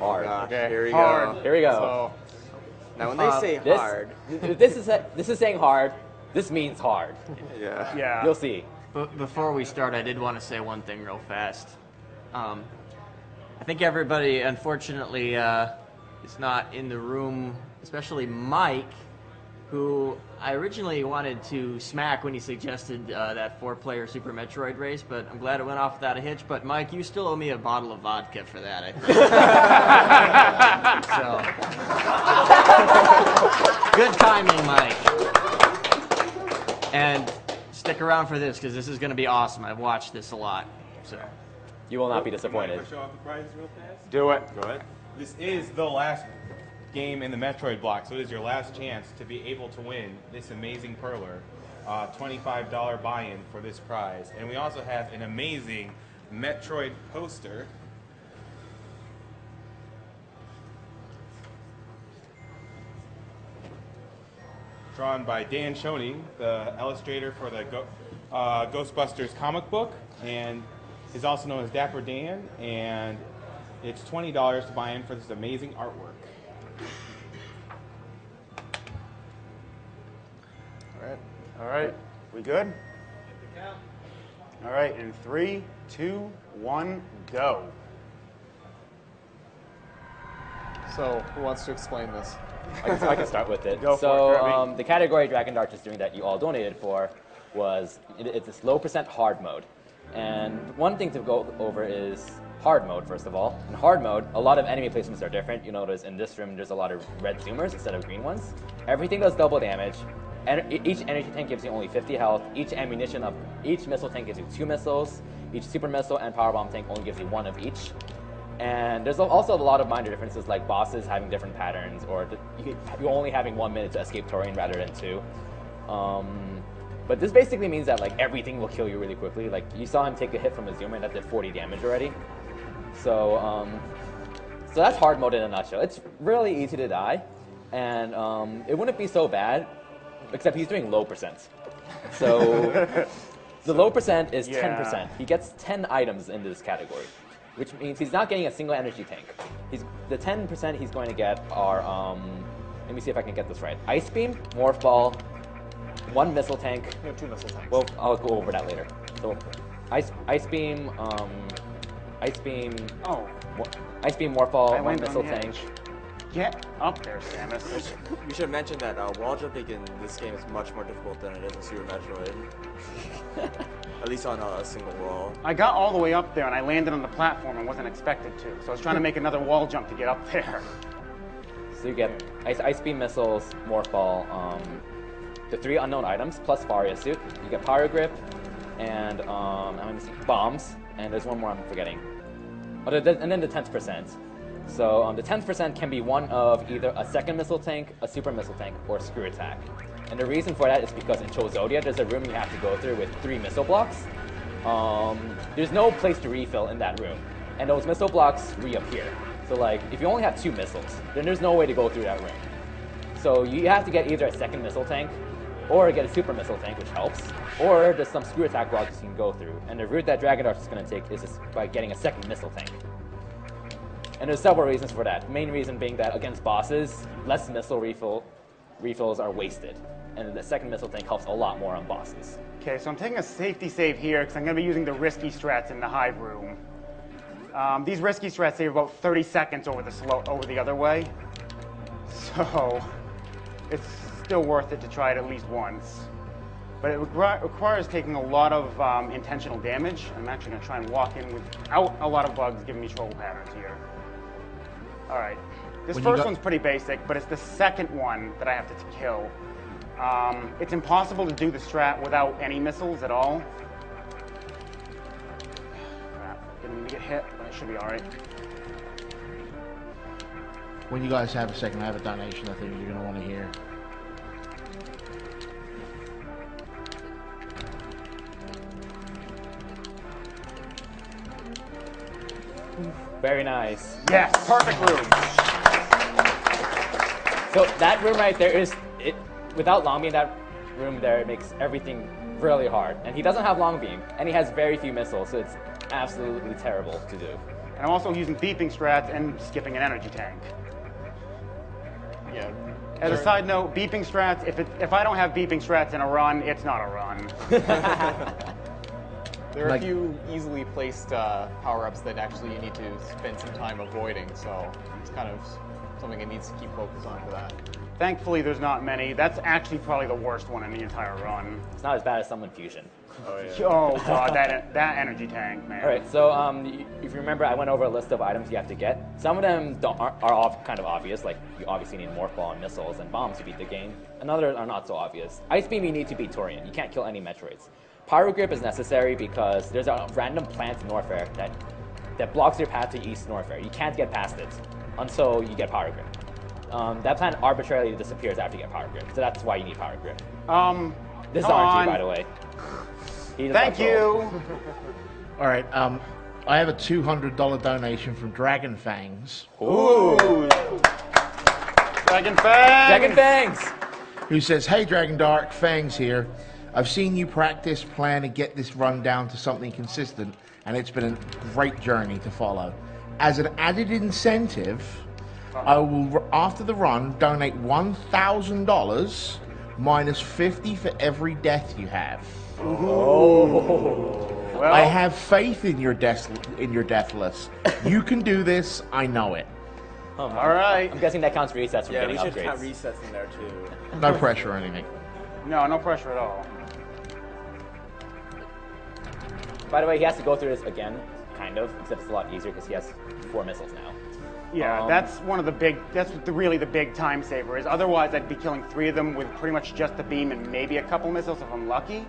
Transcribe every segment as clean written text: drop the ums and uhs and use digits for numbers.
hard. Okay. Here we hard. go. Here we go. So, Now, when they say hard, This is saying hard. This means hard. yeah. yeah. You'll see. Before we start, I did want to say one thing real fast. I think everybody, unfortunately, is not in the room, especially Mike, who I originally wanted to smack when he suggested that 4-player Super Metroid race, but I'm glad it went off without a hitch. But Mike, you still owe me a bottle of vodka for that, I think. So, good timing, Mike. And stick around for this, because this is going to be awesome. I've watched this a lot. So, You will not be disappointed. Mind if I show off the prizes real fast? Do it. Go ahead. This is the last game in the Metroid block, so it is your last chance to be able to win this amazing perler. $25 buy-in for this prize. And we also have an amazing Metroid poster. Drawn by Dan Schoening, the illustrator for the Ghostbusters comic book, and is also known as Dapper Dan, and it's $20 to buy in for this amazing artwork. All right. We good? All right. In 3, 2, 1, go. So, who wants to explain this? I can start with it. Go for it, Kirby. The category Dragondarch is doing that you all donated for was it's this low percent hard mode. And one thing to go over is hard mode, first of all. In hard mode, a lot of enemy placements are different. You notice in this room there's a lot of red zoomers instead of green ones. Everything does double damage. Each energy tank gives you only 50 health. Each missile tank gives you 2 missiles. Each super missile and power bomb tank only gives you 1 of each. And there's also a lot of minor differences, like bosses having different patterns, or you only having 1 minute to escape terrain rather than 2. But this basically means that like everything will kill you really quickly. Like you saw him take a hit from a zoomer, and that did 40 damage already. So that's hard mode in a nutshell. It's really easy to die, and it wouldn't be so bad, except he's doing low percent. So the low percent is 10%. He gets 10 items in this category, which means he's not getting a single energy tank. The 10% he's going to get are, let me see if I can get this right. Ice Beam, Morph Ball, 1 missile tank. You have 2 missile tanks. Well, I'll go over that later. So, Ice Beam, Ice Beam, Ice Beam, Morph Ball, 1 missile tank. Get up there, Samus. You should mention that wall jumping in this game is much more difficult than it is in Super Metroid. At least on a single wall. I got all the way up there and I landed on the platform and wasn't expected to. So I was trying to make another wall jump to get up there. So you get Ice Beam missiles, Morph Ball, the 3 unknown items plus Faria suit. You get Power Grip and let me see, bombs, and there's one more I'm forgetting. Oh, and then the 10%. So the 10% can be one of either a second missile tank, a super missile tank, or screw attack. And the reason for that is because in Chozodia, there's a room you have to go through with 3 missile blocks. There's no place to refill in that room, and those missile blocks reappear. So like, if you only have 2 missiles, then there's no way to go through that room. So you have to get either a second missile tank, or get a super missile tank, which helps, or there's some screw attack blocks you can go through. And the route that Dragondarch is going to take is by getting a second missile tank. And there's several reasons for that. The main reason being that against bosses, less missile refills are wasted. And the second missile tank helps a lot more on bosses. Okay, so I'm taking a safety save here because I'm going to be using the risky strats in the hive room. These risky strats save about 30 seconds over the other way. So it's still worth it to try it at least once. But it requires taking a lot of intentional damage. I'm actually going to try and walk in without a lot of bugs giving me troll patterns here. All right. This first one's pretty basic, but it's the second one that I have to kill. It's impossible to do the strat without any missiles at all. Crap, didn't mean to get hit, but I should be all right. When you guys have a second, I have a donation I think you're going to want to hear. Very nice. Yes, perfect room. So that room right there without long beam in that room there, it makes everything really hard. And he doesn't have long beam, and he has very few missiles, so it's absolutely terrible to do. And I'm also using beeping strats and skipping an energy tank. Yeah. As a side note, beeping strats, if I don't have beeping strats in a run, it's not a run. There are a few easily placed power-ups that actually you need to spend some time avoiding, so it's kind of something it needs to keep focus on for that. Thankfully, there's not many. That's actually probably the worst one in the entire run. It's not as bad as Summon Fusion. Oh yeah. Oh god, that energy tank, man. All right, so if you remember, I went over a list of items you have to get. Some of them are kind of obvious, like you obviously need Morph Ball and missiles and bombs to beat the game. And others are not so obvious. Ice Beam you need to beat Torian. You can't kill any Metroids. Pyro Grip is necessary because there's a random plant in Norfair that blocks your path to East Norfair. You can't get past it until you get Pyro Grip. That plant arbitrarily disappears after you get Power Grip, so that's why you need Power Grip. This is RNG, by the way. Thank you. All right. I have a $200 donation from Dragon Fangs, Ooh. Dragon Fangs. Dragon Fangs. who says, "Hey, Dragondarch, Fangs here. I've seen you practice, plan, and get this run down to something consistent, and it's been a great journey to follow. As an added incentive, I will, after the run, donate $1,000 minus 50 for every death you have. Well, I have faith in your deathless. You can do this. I know it. all right. I'm guessing that counts resets for Yeah, getting we should upgrades. count resets in there too. No pressure or anything. No, no pressure at all. By the way, he has to go through this again, kind of, except it's a lot easier because he has 4 missiles now. Yeah, that's one of the big. That's really the big time saver is. Otherwise, I'd be killing 3 of them with pretty much just the beam and maybe a couple missiles if I'm lucky.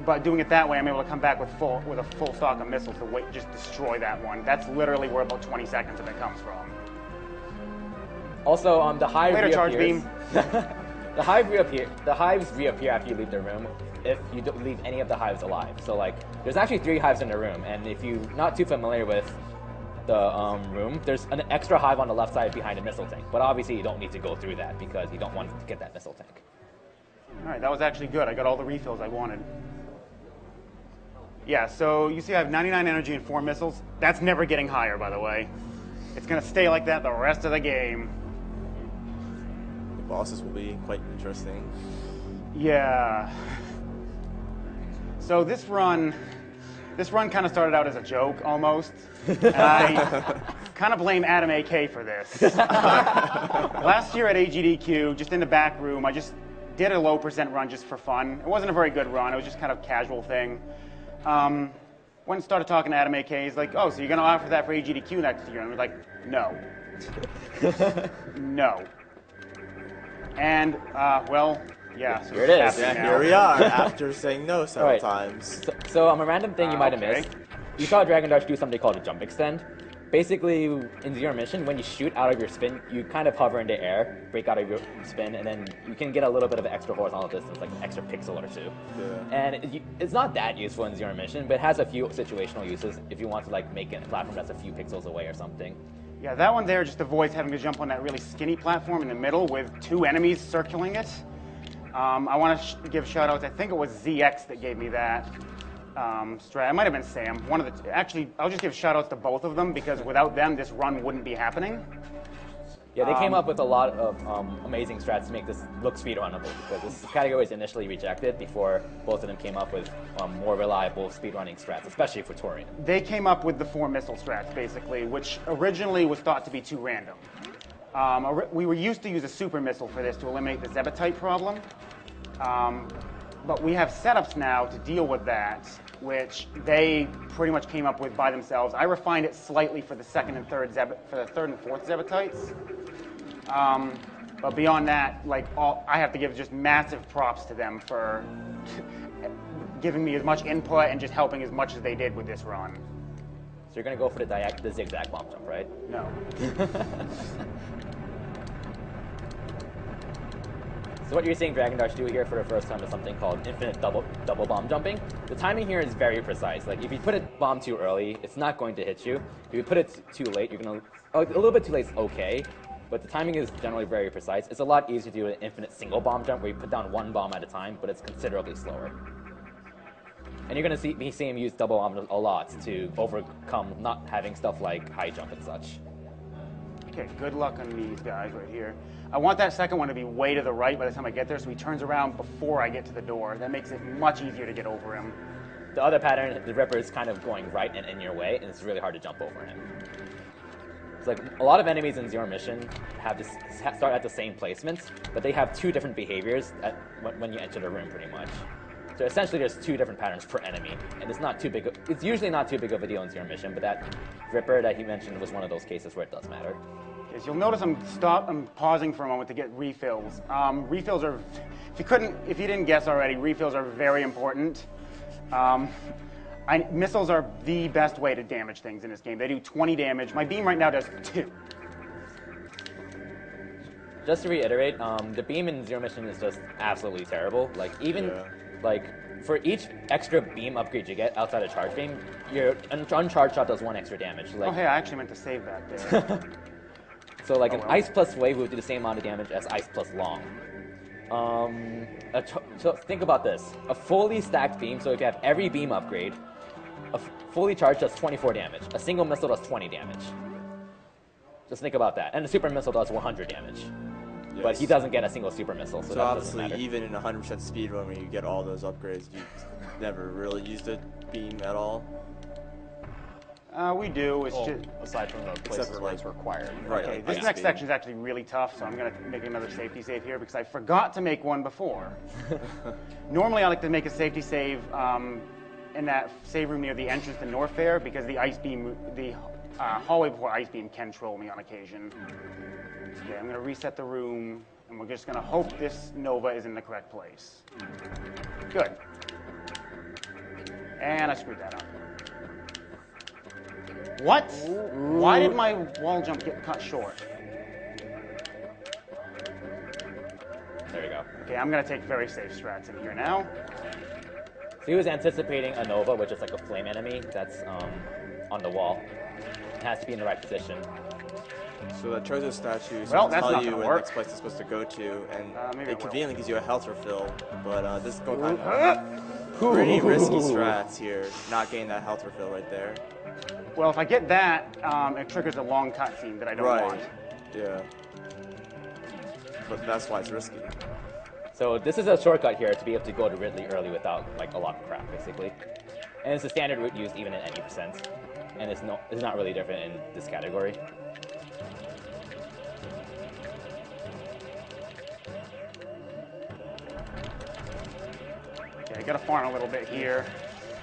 But doing it that way, I'm able to come back with a full stock of missiles to just destroy that one. That's literally where about 20 seconds of it comes from. Also, the hive Later, charge reappears. beam. The hives reappear after you leave the room if you don't leave any of the hives alive. So like, there's actually 3 hives in the room, and if you're not too familiar with the room, there's an extra hive on the left side behind a missile tank. But obviously, you don't need to go through that because you don't want to get that missile tank. All right, that was actually good. I got all the refills I wanted. Yeah, so you see I have 99 energy and 4 missiles. That's never getting higher, by the way. It's going to stay like that the rest of the game. The bosses will be quite interesting. Yeah. So this run kind of started out as a joke, almost. And I kind of blame Adam AK for this. Last year at AGDQ, just in the back room, I just did a low percent run just for fun. It wasn't a very good run. It was just kind of a casual thing. Went and started talking to Adam AK. He's like, "Oh, so you're going to offer that for AGDQ next year?" And we're like, "No." No. And, well, yeah. So Here it is. happening now. Here we are, after saying no several Alright. times. So a random thing you might have okay. missed. You saw Dragondarch do something called a jump extend. Basically, in Zero Mission, when you shoot out of your spin, you kind of hover in the air, break out of your spin, and then you can get a little bit of extra horizontal distance, like an extra pixel or 2. Yeah. And it's not that useful in Zero Mission, but it has a few situational uses if you want to like make a platform that's a few pixels away or something. Yeah, that one there just avoids having to jump on that really skinny platform in the middle with 2 enemies circling it. I want to give shout-outs. I think it was ZX that gave me that strat. It might have been Sam. Actually, I'll just give shout-outs to both of them because without them, this run wouldn't be happening. Yeah, they came up with a lot of amazing strats to make this look speedrunnable because this category was initially rejected before both of them came up with more reliable speedrunning strats, especially for Torian. They came up with the 4 missile strats, basically, which originally was thought to be too random. We were used to use a super missile for this to eliminate the Zebetite problem. But we have setups now to deal with that, which they pretty much came up with by themselves. I refined it slightly for the third and fourth Zebetites. But beyond that, I have to give just massive props to them for giving me as much input and just helping as much as they did with this run. So you're gonna go for the zigzag bomb jump, right? No. So what you're seeing Dragondarch do here for the first time is something called infinite double bomb jumping. The timing here is very precise. Like if you put a bomb too early, it's not going to hit you. If you put it too late, you're gonna a little bit too late is okay, but the timing is generally very precise. It's a lot easier to do an infinite single bomb jump where you put down 1 bomb at a time, but it's considerably slower. And you're going to be seeing him use double bomb a lot to overcome not having stuff like high jump and such. Okay, good luck on these guys right here. I want that second one to be way to the right by the time I get there, so he turns around before I get to the door. That makes it much easier to get over him. The other pattern, the Ripper is kind of going right and in your way, and it's really hard to jump over him. It's like a lot of enemies in Zero Mission start at the same placements, but they have two different behaviors when you enter the room, pretty much. So essentially, there's two different patterns per enemy, and it's not too big. It's usually not too big of a deal in Zero Mission, but that Ripper that he mentioned was one of those cases where it does matter. Okay, so you'll notice I'm pausing for a moment to get refills. Refills are, if you didn't guess already, refills are very important. Missiles are the best way to damage things in this game. They do 20 damage. My beam right now does 2. Just to reiterate, the beam in Zero Mission is just absolutely terrible. Like even for each extra beam upgrade you get outside of charge beam, your uncharged shot does 1 extra damage. Like, oh hey, I actually meant to save that there. So like an ice plus wave would do the same amount of damage as ice plus long. So think about this: a fully stacked beam. So if you have every beam upgrade, a fully charged does 24 damage. A single missile does 20 damage. Just think about that. And a super missile does 100 damage. Yes. But he doesn't get a single super missile, so that obviously, doesn't matter. Even in 100% speedrun, when you get all those upgrades, you never really used a beam at all. We do. It's just aside from the places where it's required. Right. Okay, like this next section is actually really tough, so I'm going to make another safety save here because I forgot to make one before. Normally, I like to make a safety save in that save room near the entrance to North Fair because the ice beam, the hallway before ice beam can troll me on occasion. Okay, I'm going to reset the room, and we're just going to hope this Nova is in the correct place. Good. And I screwed that up. What? Why did my wall jump get cut short? There you go. Okay, I'm going to take very safe strats in here now. So he was anticipating a Nova, which is like a flame enemy that's on the wall. It has to be in the right position. So the Chozo statue Well, tell you where the next place is supposed to go to, and it conveniently gives you a health refill, but this is going kind of pretty risky strats here, not getting that health refill right there. Well, if I get that, it triggers a long cutscene that I don't want. Yeah. But that's why it's risky. So this is a shortcut here to be able to go to Ridley early without like a lot of crap, basically. And it's a standard route used even in any percent, and it's not really different in this category. Okay, I gotta farm a little bit here.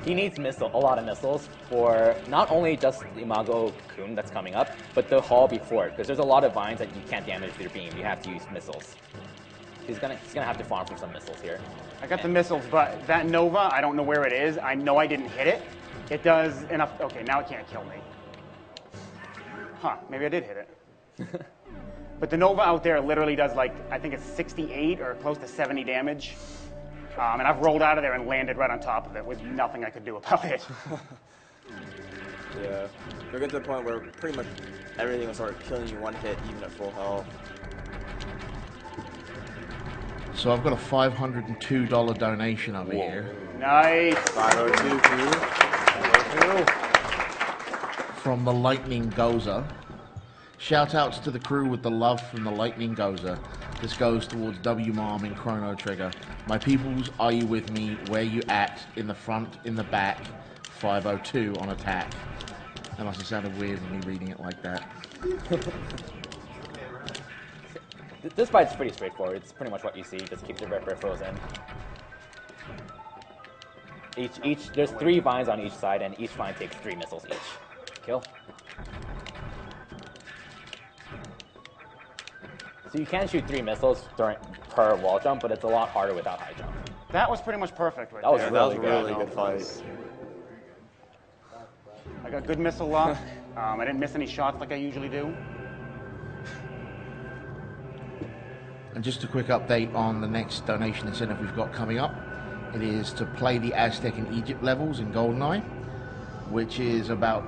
He needs a lot of missiles for not only just the Imago Cocoon that's coming up, but the hall before it, because there's a lot of vines that you can't damage with your beam. You have to use missiles. He's gonna have to farm for some missiles here. I got the missiles, but that Nova, I don't know where it is. I know I didn't hit it. It does enough. Okay, now it can't kill me. Huh, maybe I did hit it. But the Nova out there literally does like, I think it's 68 or close to 70 damage. And I've rolled out of there and landed right on top of it with nothing I could do about it. Yeah. We're getting to the point where pretty much everything will start killing you one hit, even at full health. So I've got a $502 donation over here. Nice. 502, From the Lightning Gozer. Shout outs to the crew with the love from the Lightning Gozer. This goes towards W-Mom in Chrono Trigger. My peoples, are you with me? Where you at? In the front, in the back. 502 on attack. That must have sounded weird when me reading it like that. This fight's pretty straightforward. It's pretty much what you see. Just keep the Ripper frozen. There's 3 vines on each side, and each vine takes 3 missiles each. Kill. So you can shoot 3 missiles per wall jump, but it's a lot harder without high jump. That was pretty much perfect right that was there. Really that was a really good fight. I got good missile luck. I didn't miss any shots like I usually do. And just a quick update on the next donation incentive we've got coming up. It is to play the Aztec and Egypt levels in GoldenEye, which is about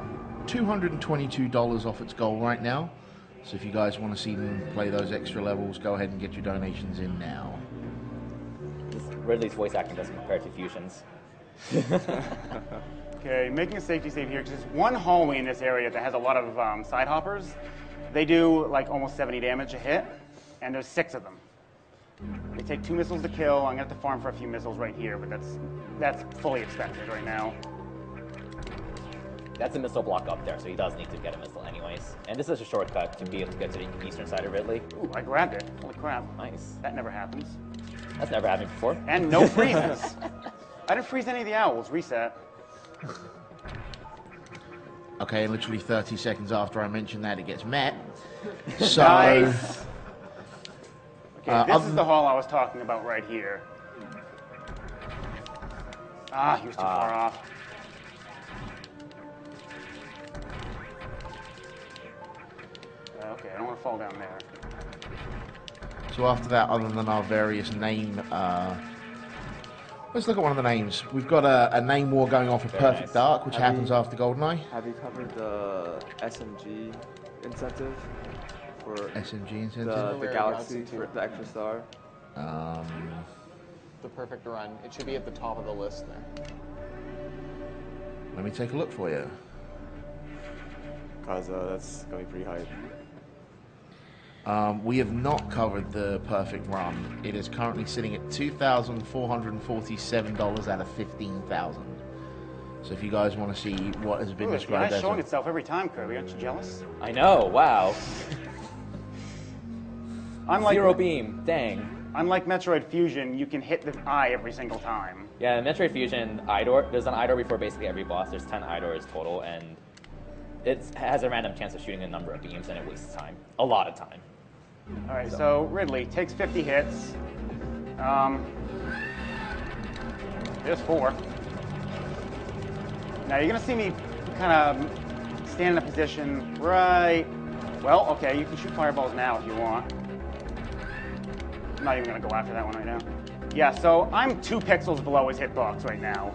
$222 off its goal right now. So if you guys want to see them play those extra levels, go ahead and get your donations in now. Ridley's voice acting doesn't compare to Fusion's. Okay, making a safety save here, because there's one hallway in this area that has a lot of side hoppers. They do like almost 70 damage a hit, and there's 6 of them. They take 2 missiles to kill. I'm gonna have to farm for a few missiles right here, but that's fully expected right now. That's a missile block up there, so he does need to get a missile anyways. And this is a shortcut to be able to get to the eastern side of Ridley. Ooh, I grabbed it. Holy crap. Nice. That never happens. That's never happened before. And no freezes. I didn't freeze any of the owls. Reset. Okay, literally 30 seconds after I mention that, it gets met. So, Nice. Okay, this is the hall I was talking about right here. Ah, he was too far off. Okay, I don't want to fall down there. so after that, other than our various name, let's look at one of the names. We've got a name war going on for Very Perfect nice. Dark, which happens after GoldenEye. Have you covered the SMG incentive for SMG incentive. the Galaxy, for the extra star? The perfect run. It should be at the top of the list there. Let me take a look for you. Cause that's gonna be pretty hype. We have not covered the perfect run. It is currently sitting at $2,447 out of $15,000. So if you guys want to see what has been Ooh, it's described as showing itself every time, Kirby. Aren't you jealous? I know, wow. Unlike, Zero beam, dang. unlike Metroid Fusion, you can hit the eye every single time. Yeah, in Metroid Fusion, Idor, there's an Idor before basically every boss. There's 10 Idors total, and it has a random chance of shooting a number of beams, and it wastes time. A lot of time. All right, so Ridley takes 50 hits. There's 4. Now you're gonna see me kind of stand in a position right. Well, okay, you can shoot fireballs now if you want. I'm not even gonna go after that one right now. Yeah, so I'm 2 pixels below his hitbox right now.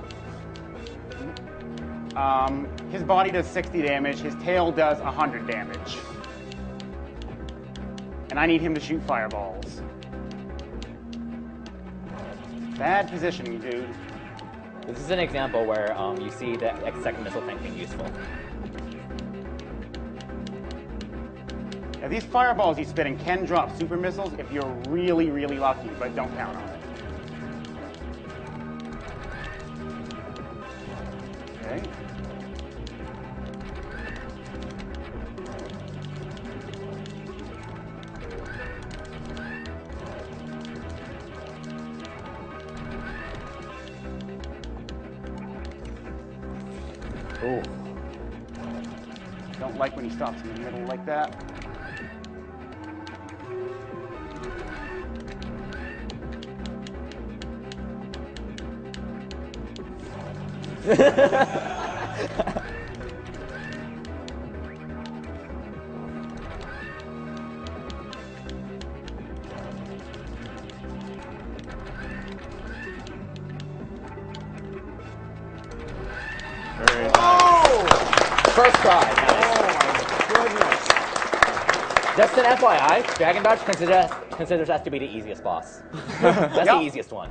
His body does 60 damage. His tail does 100 damage. And I need him to shoot fireballs. Bad positioning, dude. This is an example where you see the second missile tank being useful. Now, these fireballs he's spitting can drop super missiles if you're really, really lucky, but don't count on it. Okay. Ooh. Don't like when he stops in the middle like that. First try. Nice. Just an FYI, Dragondarch considers that to be the easiest boss. That's the easiest one.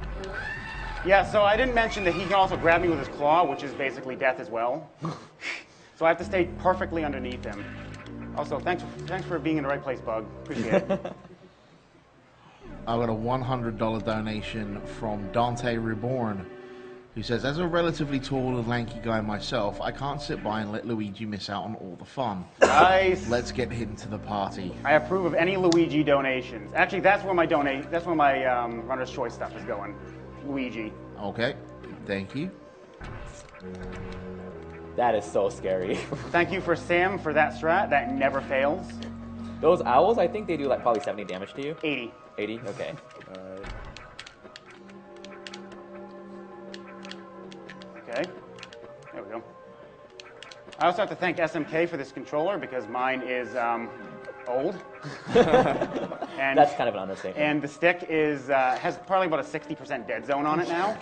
Yeah, so I didn't mention that he can also grab me with his claw, which is basically death as well. So I have to stay perfectly underneath him. Also, thanks for being in the right place, Bug. Appreciate it. I got a $100 donation from Dante Reborn, who says, as a relatively tall and lanky guy myself, I can't sit by and let Luigi miss out on all the fun. Nice. Let's get him to the party. I approve of any Luigi donations. Actually, that's where my runner's choice stuff is going. Luigi. Okay, thank you. That is so scary. Thank you for Sam for that strat. That never fails. Those owls, I think they do like probably 70 damage to you. 80. 80? Okay. Okay. There we go. I also have to thank SMK for this controller because mine is old. And That's kind of an understatement. And the stick is has probably about a 60% dead zone on it now.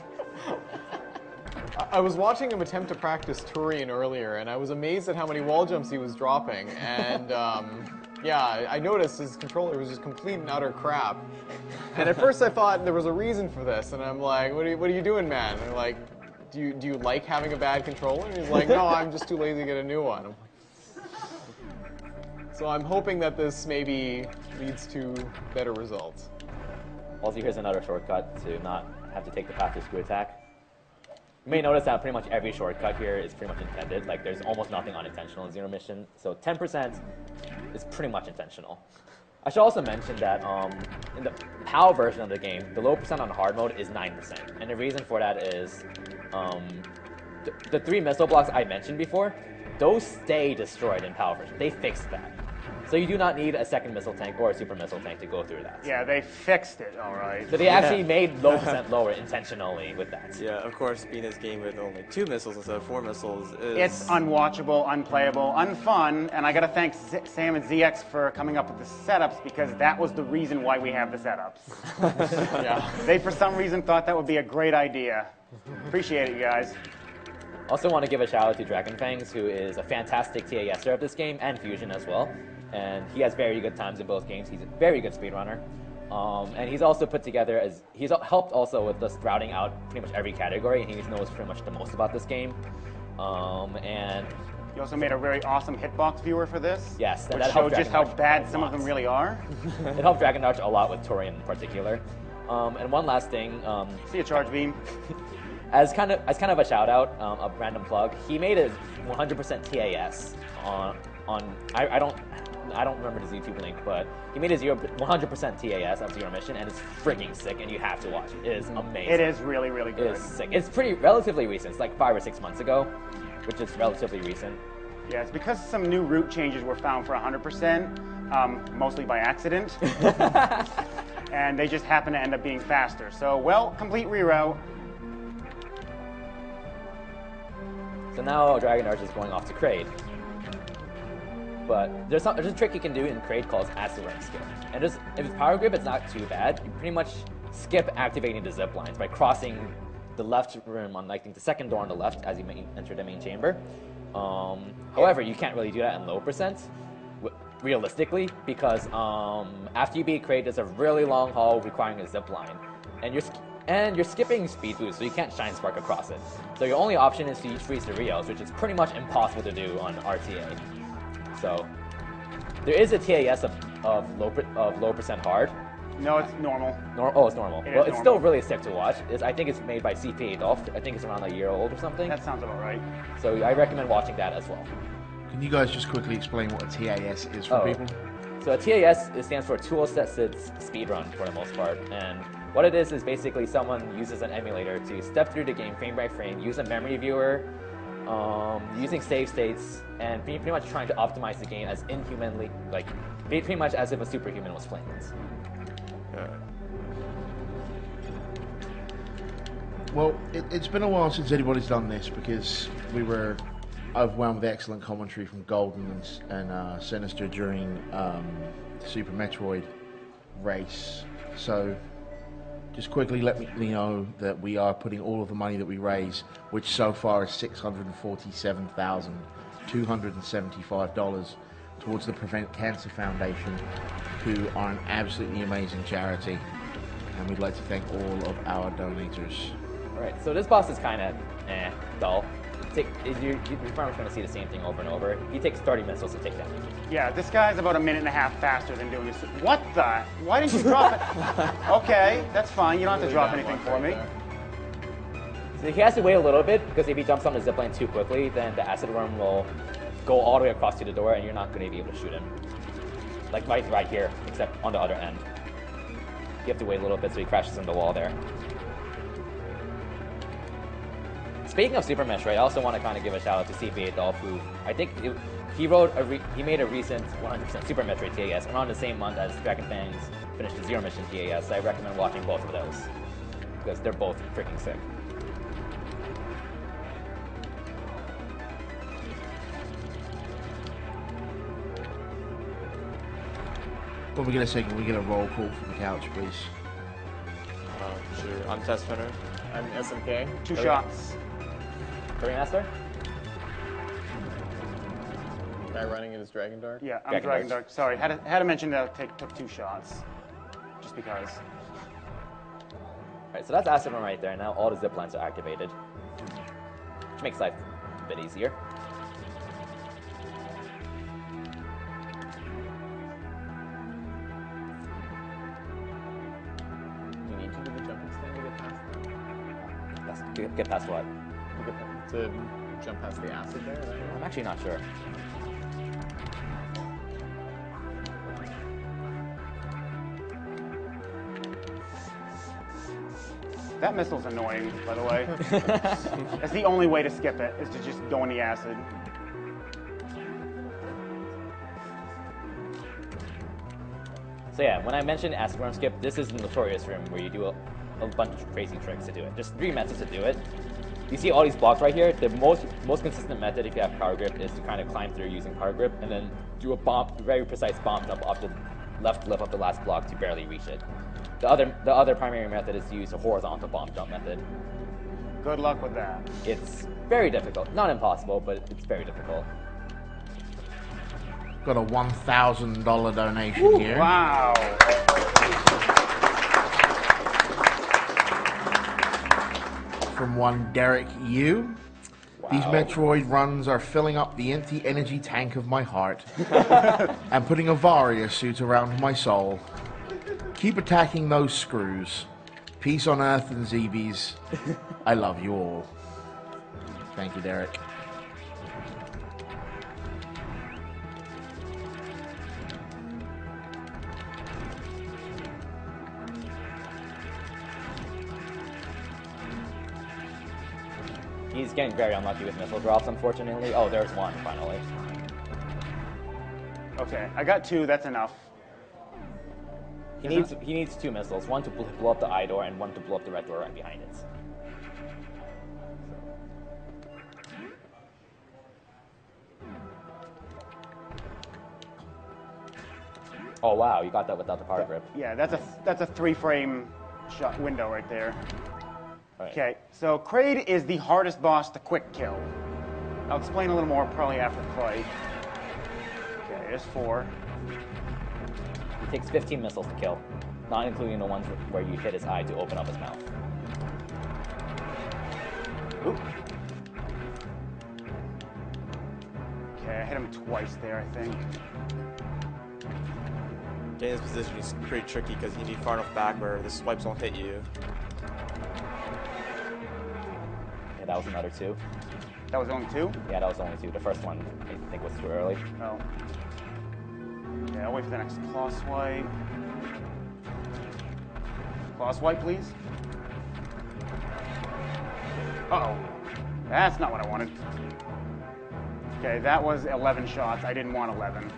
I was watching him attempt to practice Turian earlier, and I was amazed at how many wall jumps he was dropping. And yeah, I noticed his controller was just complete and utter crap. And at first I thought there was a reason for this, and I'm like, what are you doing, man? And they're like, do you like having a bad controller? And he's like, no, I'm just too lazy to get a new one. I'm like, so I'm hoping that this maybe leads to better results. Also, here's another shortcut to not have to take the path to screw attack. You may notice that pretty much every shortcut here is pretty much intended. Like, there's almost nothing unintentional in Zero Mission. So 10% is pretty much intentional. I should also mention that in the PAL version of the game, the low percent on hard mode is 9%. And the reason for that is the 3 missile blocks I mentioned before, those stay destroyed in PAL version. They fixed that. So you do not need a second missile tank or a super missile tank to go through that. Yeah, they fixed it, all right. So they actually made low percent lower intentionally with that. Yeah, of course, being this game with only 2 missiles instead of 4 missiles is... It's unwatchable, unplayable, unfun, and I gotta thank Sam and ZX for coming up with the setups because that was the reason why we have the setups. Yeah. They, for some reason, thought that would be a great idea. Appreciate it, you guys. Also want to give a shout out to Dragonfangs, who is a fantastic TASer of this game, and Fusion as well. And he has very good times in both games. He's a very good speedrunner. And he's also put together, he's helped also with just routing out pretty much every category, and he knows pretty much the most about this game. And you also made a very awesome hitbox viewer for this. Yes, which showed just how bad some of them really are. It helped Dragondarch a lot with Torian in particular. And one last thing. See a charge beam. As kind of a shout out, a random plug, he made a 100% TAS on I don't remember his YouTube link, but he made a 100% TAS of Zero Mission, and it's freaking sick, and you have to watch it. It is amazing. It is really, really good. It is sick. It's relatively recent. It's like 5 or 6 months ago, which is relatively recent. Yeah, it's because some new route changes were found for 100%, mostly by accident. And they just happen to end up being faster. So, well, complete reroute. So now Dragondarch is going off to Kraid. But there's a trick you can do in Kraid called Acid Ring Skip. And if it's power grip, it's not too bad. You pretty much skip activating the zip lines by crossing the left room on, I think, the second door on the left as you enter the main chamber. However, you can't really do that in low percent, realistically, because after you beat Kraid, there's a really long hall requiring a zip line. And you're skipping speed boost, so you can't shine spark across it. So your only option is to use freeze the Rios, which is pretty much impossible to do on RTA. So there is a TAS of low percent hard. No, it's normal. It's normal. It's still really sick to watch. I think it's made by CP Adolf. I think it's around a year old or something. That sounds about right. So I recommend watching that as well. Can you guys just quickly explain what a TAS is for people? So a TAS stands for Tool Set Sits Speedrun for the most part, and what it is basically someone uses an emulator to step through the game frame by frame, use a memory viewer, using save states, and pretty much trying to optimize the game as inhumanly, like pretty much as if a superhuman was playing this. Well, it's been a while since anybody's done this because we were overwhelmed with excellent commentary from Golden and Sinister during the Super Metroid race. So just quickly let me know that we are putting all of the money that we raise, which so far is $647,275, towards the Prevent Cancer Foundation, who are an absolutely amazing charity. And we'd like to thank all of our donators. Alright, so this boss is kind of dull. You're pretty much going to see the same thing over and over. He takes 30 missiles to take damage. Yeah, this guy's about a minute and a half faster than doing this. What the? Why didn't you drop it? Okay, that's fine. You don't have to drop anything for me. So he has to wait a little bit, because if he jumps on the zipline too quickly, then the acid worm will go all the way across to the door, and you're not going to be able to shoot him. Like right here, except on the other end. You have to wait a little bit so he crashes in the wall there. Speaking of Super Metroid, I also want to kind of give a shout out to CP Adolf, who I think he made a recent 100% Super Metroid TAS around the same month as Dragonfangs finished the Zero Mission TAS. So I recommend watching both of those because they're both freaking sick. When we get a second, we get a roll call from the couch, please. Sure. I'm Test Spinner. I'm SMK. Two shots. Korean Master? Guy running it is Dragondarch. Yeah, I'm Dragondarch. Sorry, had to mention that I took 2 shots, just because. Alright, so that's Acid One right there. Now all the zip lines are activated. which makes life a bit easier. Do you need to do the jumping stand to get past that? Get past what? To jump past the acid there? I'm actually not sure. That missile's annoying, by the way. That's the only way to skip it, is to just go in the acid. So yeah, when I mentioned acid worm skip, this is the notorious room where you do a bunch of crazy tricks to do it. Just 3 methods to do it. You see all these blocks right here? The most consistent method if you have power grip is to kind of climb through using power grip and then do a very precise bomb jump off the left lip of the last block to barely reach it. The other primary method is to use a horizontal bomb jump method. Good luck with that. It's very difficult. Not impossible, but it's very difficult. Got a $1,000 donation here. Wow. From one Derek Yu. Wow. These Metroid runs are filling up the empty energy tank of my heart and putting a Varia suit around my soul. Keep attacking those screws. Peace on Earth and Zebes. I love you all. Thank you, Derek. He's getting very unlucky with missile drops, unfortunately. Oh, there's one, finally. Okay, I got 2, that's enough. He needs 2 missiles, one to blow up the eye door and one to blow up the red door right behind it. Oh wow, you got that without the power grip. Yeah, that's a 3-frame shot window right there. Right. Okay, so Kraid is the hardest boss to quick kill. I'll explain a little more probably after the fight. Okay, there's 4. It takes 15 missiles to kill, not including the ones where you hit his eye to open up his mouth. Oop. Okay, I hit him twice there, I think. Getting this position is pretty tricky because you need far enough back where the swipes won't hit you. Yeah, that was another 2. That was only 2? Yeah, that was only 2. The first one, I think, was too early. Oh. Okay, I'll wait for the next claw swipe. Claw swipe, please. Uh-oh. That's not what I wanted. Okay, that was 11 shots. I didn't want 11.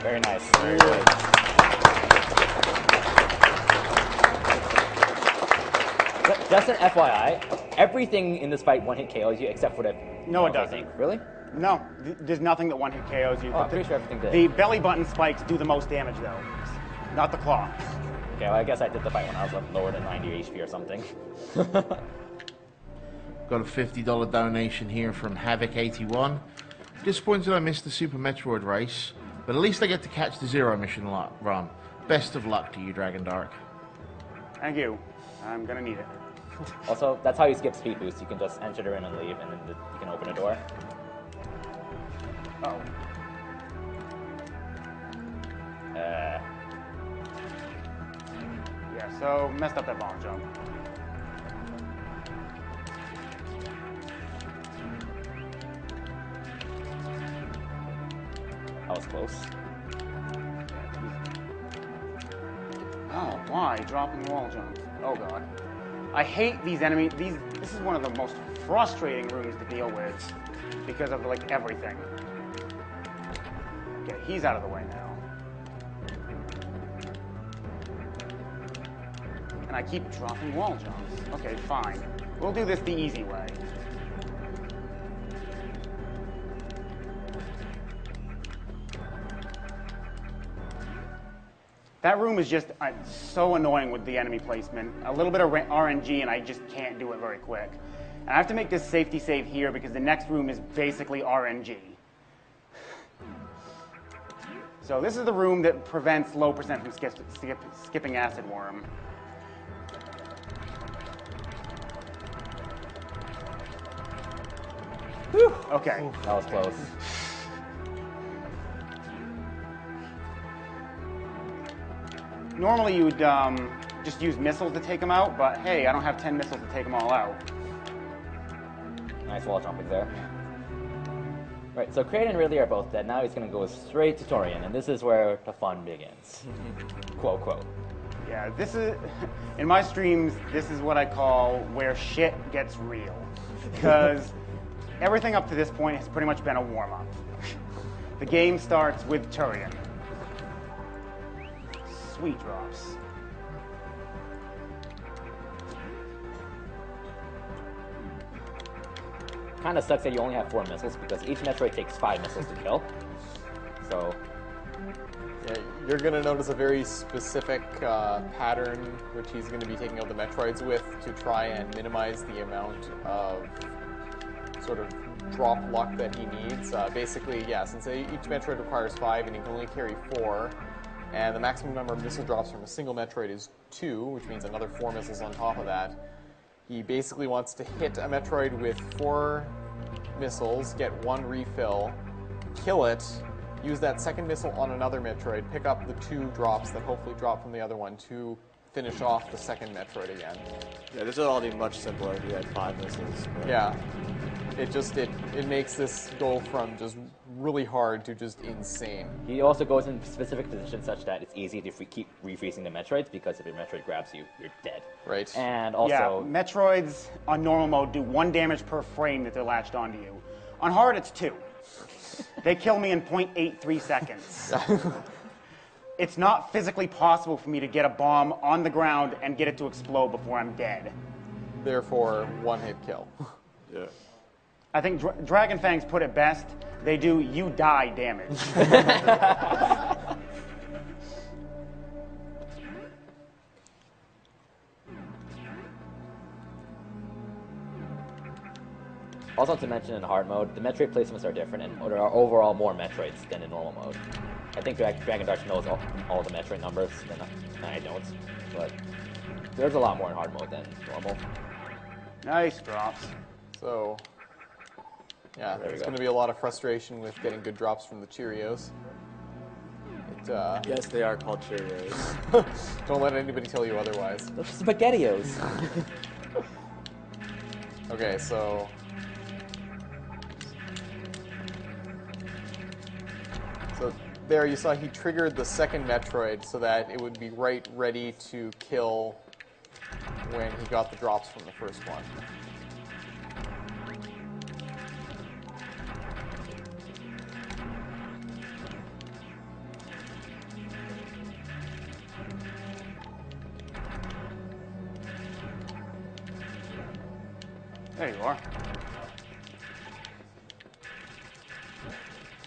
Very nice. Very good. Just an FYI, everything in this fight one-hit KOs you except for the... No, it doesn't. Really? No, there's nothing that one-hit KOs you. Oh, I'm pretty sure everything did. The belly button spikes do the most damage, though. Not the claw. Okay, well, I guess I did the fight when I was lower than 90 HP or something. Got a $50 donation here from Havoc81. Disappointed I missed the Super Metroid race, but at least I get to catch the Zero mission run. Best of luck to you, Dragondarch. Thank you. I'm gonna need it. Also, that's how you skip speed boost. You can just enter in and leave, and then you can open a door. Oh. Yeah, so messed up that bomb jump. That was close. Oh, why? Dropping wall jumps. Oh god. I hate these enemies. This is one of the most frustrating rooms to deal with because of like everything. Okay, he's out of the way now. And I keep dropping wall jumps. Okay, fine. We'll do this the easy way. That room is just so annoying with the enemy placement. A little bit of RNG and I just can't do it very quick. And I have to make this safety save here because the next room is basically RNG. So this is the room that prevents low percent from skipping Acid Worm. Whew. Okay. That was close. Normally you would just use missiles to take them out, but hey, I don't have 10 missiles to take them all out. Nice wall jumping there. Right, so Kraid and Ridley are both dead. Now he's going to go straight to Torian, and this is where the fun begins. Quote, quote. Yeah, this is, in my streams, this is what I call where shit gets real. Because everything up to this point has pretty much been a warm-up. The game starts with Torian. Sweet drops. Kind of sucks that you only have 4 missiles because each Metroid takes 5 missiles to kill. So, yeah, you're going to notice a very specific pattern which he's going to be taking out the Metroids with to try and minimize the amount of sort of drop luck that he needs. Basically, yeah, since each Metroid requires 5 and he can only carry 4, and the maximum number of missile drops from a single Metroid is 2, which means another 4 missiles on top of that. He basically wants to hit a Metroid with 4 missiles, get 1 refill, kill it, use that second missile on another Metroid, pick up the 2 drops that hopefully drop from the other one to finish off the second Metroid again. Yeah, this would all be much simpler if you had 5 missiles. But... yeah. It makes this go from just really hard to just insane. he also goes in specific positions such that it's easy to keep refreezing the Metroids because if a Metroid grabs you, you're dead. Right. And also... yeah, Metroids on normal mode do 1 damage per frame that they're latched onto you. On hard, it's 2. They kill me in 0.83 seconds. It's not physically possible for me to get a bomb on the ground and get it to explode before I'm dead. Therefore, 1-hit kill. yeah. I think Dragon Fangs put it best. They do you die damage. Also to mention in hard mode, the Metroid placements are different and there are overall more Metroids than in normal mode. I think Dragondarch knows all the Metroid numbers, and I don't, but there's a lot more in hard mode than normal. Nice drops. So, yeah, there's going to be a lot of frustration with getting good drops from the Cheerios. Yes, they are called Cheerios. Don't let anybody tell you otherwise. Those are SpaghettiOs. Okay, so... so there you saw he triggered the second Metroid so that it would be right ready to kill when he got the drops from the first one. There you are.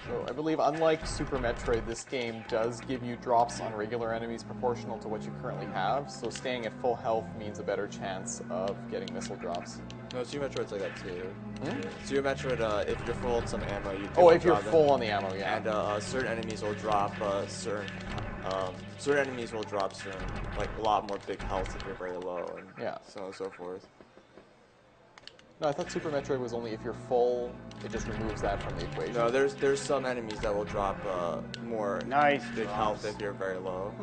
So I believe, unlike Super Metroid, this game does give you drops on regular enemies proportional to what you currently have, so staying at full health means a better chance of getting missile drops. No, Super Metroid's like that too. Super Metroid, if you're full on some ammo, you oh, if you're full on the ammo, yeah. And certain enemies will drop certain enemies will drop like a lot more big health if you're very low, and yeah, so on and so forth. No, I thought Super Metroid was only if you're full, it just removes that from the equation. No, there's some enemies that will drop more big health if you're very low.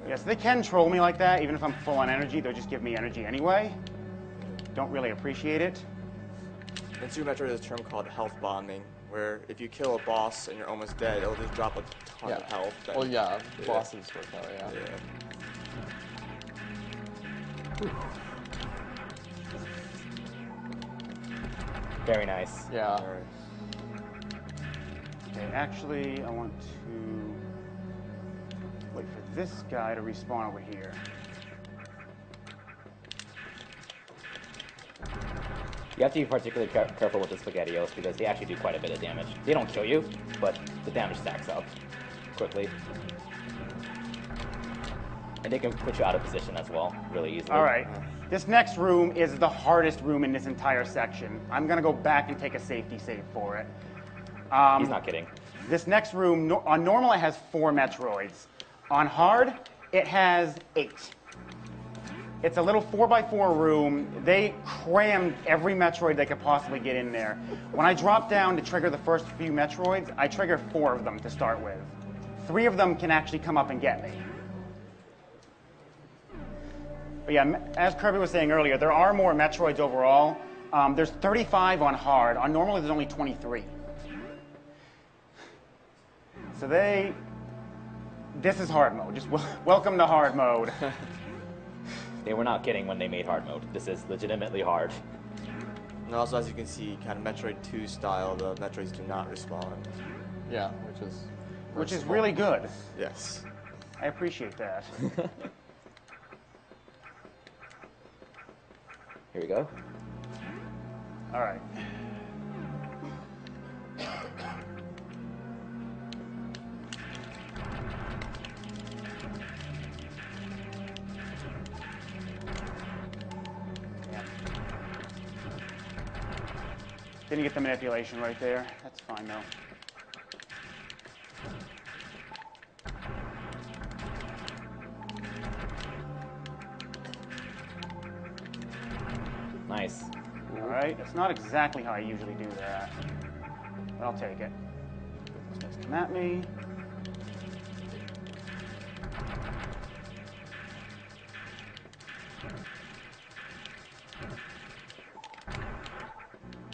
Yes, they can troll me like that, even if I'm full on energy. They'll just give me energy anyway. Don't really appreciate it. In Super Metroid, there's a term called health bombing, where if you kill a boss and you're almost dead, it'll just drop a ton of health. Well, yeah, bosses work that way, yeah. Very nice. Yeah. Okay, actually, I want to wait for this guy to respawn over here. You have to be particularly careful with the SpaghettiOs because they actually do quite a bit of damage. They don't kill you, but the damage stacks up quickly. And they can put you out of position as well, really easily. All right. This next room is the hardest room in this entire section. I'm going to go back and take a safety save for it. He's not kidding. This next room, on normal, it has 4 Metroids. On hard, it has 8. It's a little 4x4 room. They crammed every Metroid they could possibly get in there. When I drop down to trigger the first few Metroids, I trigger 4 of them to start with. 3 of them can actually come up and get me. But yeah, as Kirby was saying earlier, there are more Metroids overall. There's 35 on hard. On normal, there's only 23. So this is hard mode. Just welcome to hard mode. They were not kidding when they made hard mode. This is legitimately hard. And also, as you can see, kind of Metroid 2 style, the Metroids do not respawn. Yeah, which is really good. Yes. I appreciate that. Here we go. All right. Didn't get the manipulation right there. That's fine though. Nice. All right, it's not exactly how I usually do that, but I'll take it. This guy's come at me.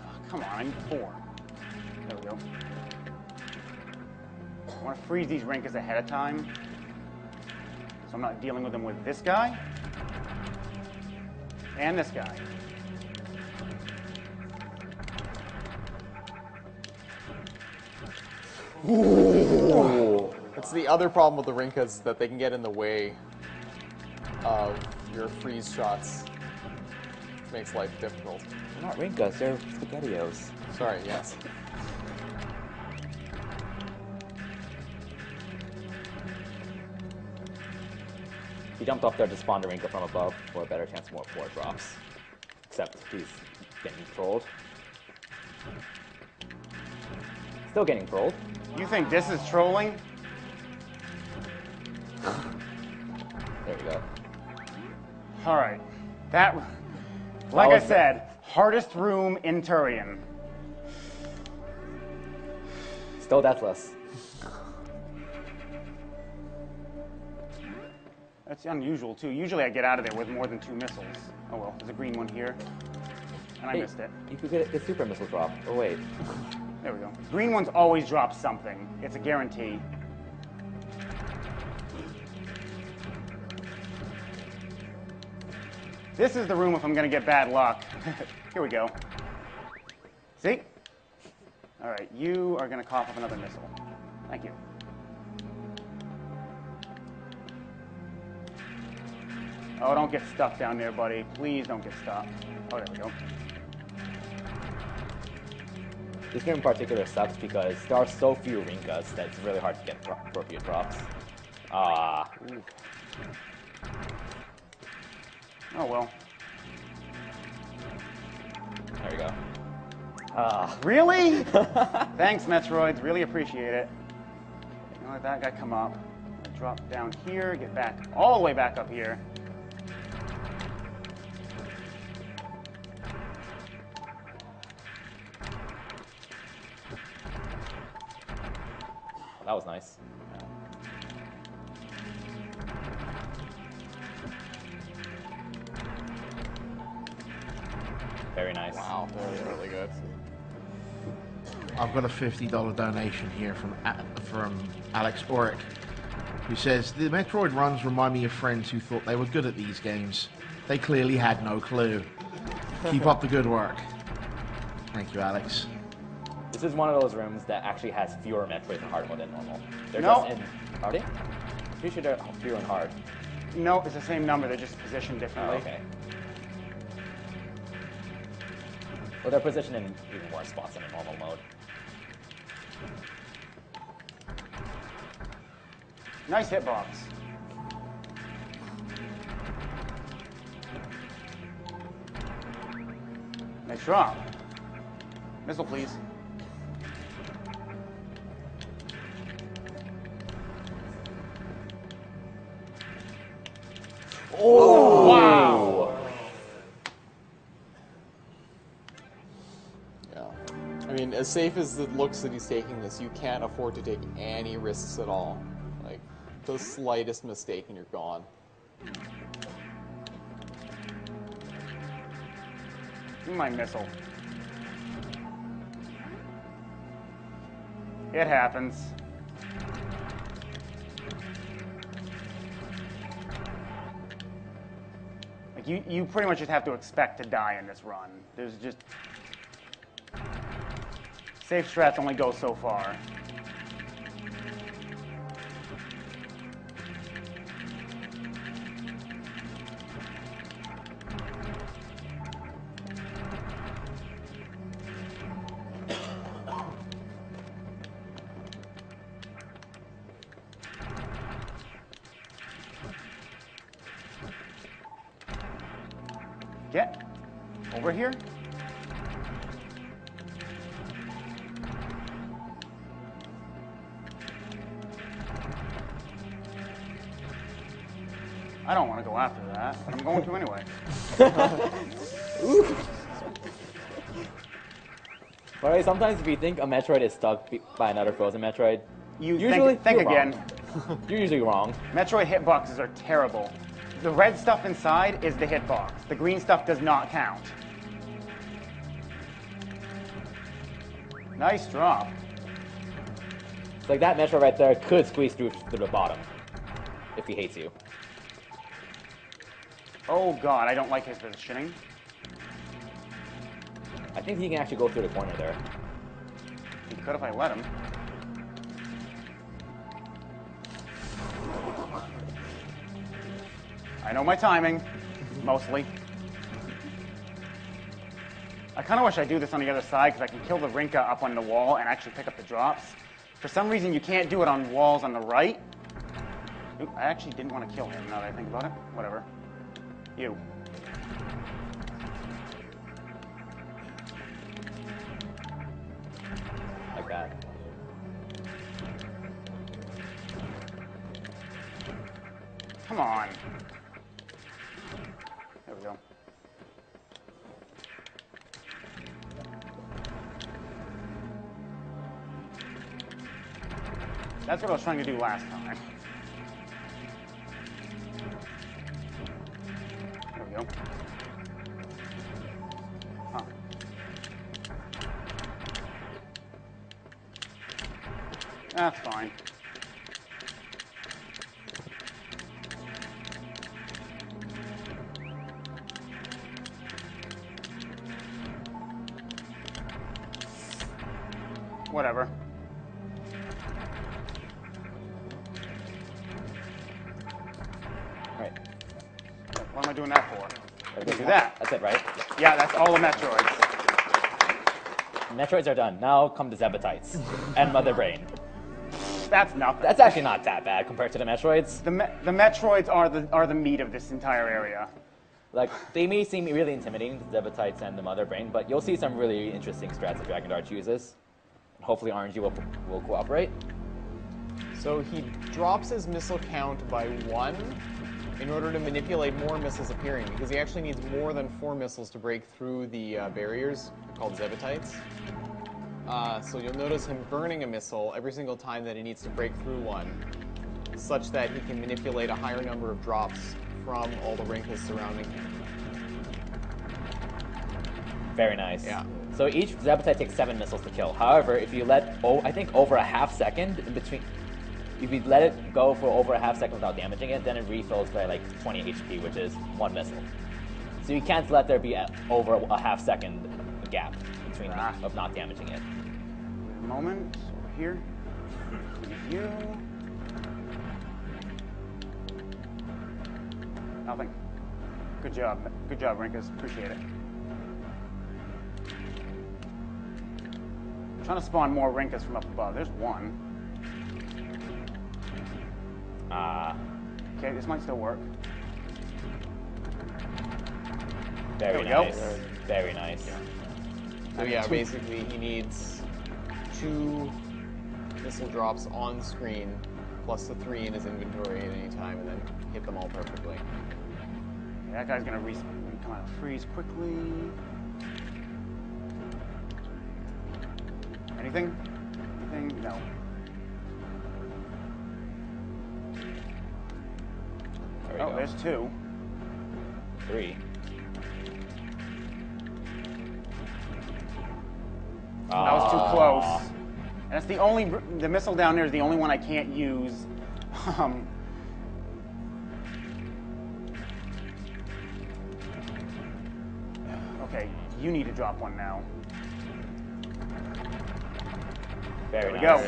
Oh, come on, I need 4. There we go. I want to freeze these Rinkas ahead of time, so I'm not dealing with them with this guy and this guy. Ooh. That's the other problem with the Rinkas, that they can get in the way of your freeze shots. It makes life difficult. They're not Rinkas, they're SpaghettiOs. Sorry, yes. He jumped off there to spawn the Rinka from above for a better chance more drops. Except he's getting trolled. Still getting trolled. You think this is trolling? There we go. All right. Like I said, hardest room in Turian. Still deathless. That's unusual, too. Usually I get out of there with more than 2 missiles. Oh, well, there's a green one here. And I missed it. You could get a super missile drop. Oh, wait. There we go. Green ones always drop something. It's a guarantee. This is the room if I'm going to get bad luck. Here we go. See? All right, you are going to cough up another missile. Thank you. Oh, don't get stuck down there, buddy. Please don't get stuck. Oh, there we go. This game in particular sucks because there are so few Rinkas that it's really hard to get appropriate drops. Ah. Oh, well. There we go. Ah. Really? Thanks, Metroids. Really appreciate it. You know, let that guy come up. Drop down here, get back all the way back up here. That was nice. Very nice. Wow, that was really good. I've got a $50 donation here from Alex Oric, who says, the Metroid runs remind me of friends who thought they were good at these games. They clearly had no clue. Keep up the good work. Thank you, Alex. This is one of those rooms that actually has fewer Metroids in hard mode than normal. They're No. just in... Are they? I'm pretty sure they're fewer in hard. No, it's the same number. They're just positioned differently. Oh, okay. Well, they're positioned in even more spots than in normal mode. Nice hitbox. Nice drop. Missile, please. Oh! Wow! Yeah. I mean, as safe as it looks that he's taking this, you can't afford to take any risks at all. Like, the slightest mistake and you're gone. Give me my missile. It happens. Like you pretty much just have to expect to die in this run. There's just safe strats only go so far. Get over here. I don't want to go after that, but I'm going to anyway. By the way, sometimes if you think a Metroid is stuck by another frozen Metroid, You usually think you're again. wrong. You're usually wrong. Metroid hitboxes are terrible. The red stuff inside is the hitbox. The green stuff does not count. Nice drop. It's like that Metroid right there could squeeze through to the bottom if he hates you. Oh god, I don't like his positioning. I think he can actually go through the corner there. He could if I let him. I know my timing, mostly. I kind of wish I do this on the other side because I can kill the Rinka up on the wall and actually pick up the drops. For some reason, you can't do it on walls on the right. Ooh, I actually didn't want to kill him now that I think about it. Whatever. You. Like that. Come on. There we go. That's what I was trying to do last time. There we go. Huh. That's fine. Whatever. Right. What am I doing that for? I can do that. That's it, right? Yeah, that's all the Metroids. Metroids are done. Now come the Zebatites and Mother Brain. That's nothing. That's actually not that bad compared to the Metroids. The Metroids are the meat of this entire area. Like, they may seem really intimidating, the Zebatites and the Mother Brain, but you'll see some really interesting strats that Dragondarch uses. Hopefully RNG will cooperate. So he drops his missile count by 1 in order to manipulate more missiles appearing, because he actually needs more than 4 missiles to break through the barriers called Zebatites. So you'll notice him burning a missile every single time that he needs to break through one, such that he can manipulate a higher number of drops from all the Rinkas surrounding him. Very nice. Yeah. So each Zebatite takes 7 missiles to kill. However, if you let, I think over a half second in between, if you let it go for over a half second without damaging it, then it refills by like 20 HP, which is 1 missile. So you can't let there be over a half second gap between of not damaging it. Moment over here. You. Nothing. Good job. Good job, Rinkas. Appreciate it. I'm trying to spawn more Rinkas from up above. There's one. Okay, this might still work. Very There we nice. go. Very nice. So yeah, basically he needs 2 missile drops on screen, plus the 3 in his inventory at any time, and then hit them all perfectly. That guy's gonna come out of freeze quickly. Anything? Anything? No. There we go. There's 2. 3. That was too close. And that's the missile down there is the only one I can't use. Okay, you need to drop one now. There we go.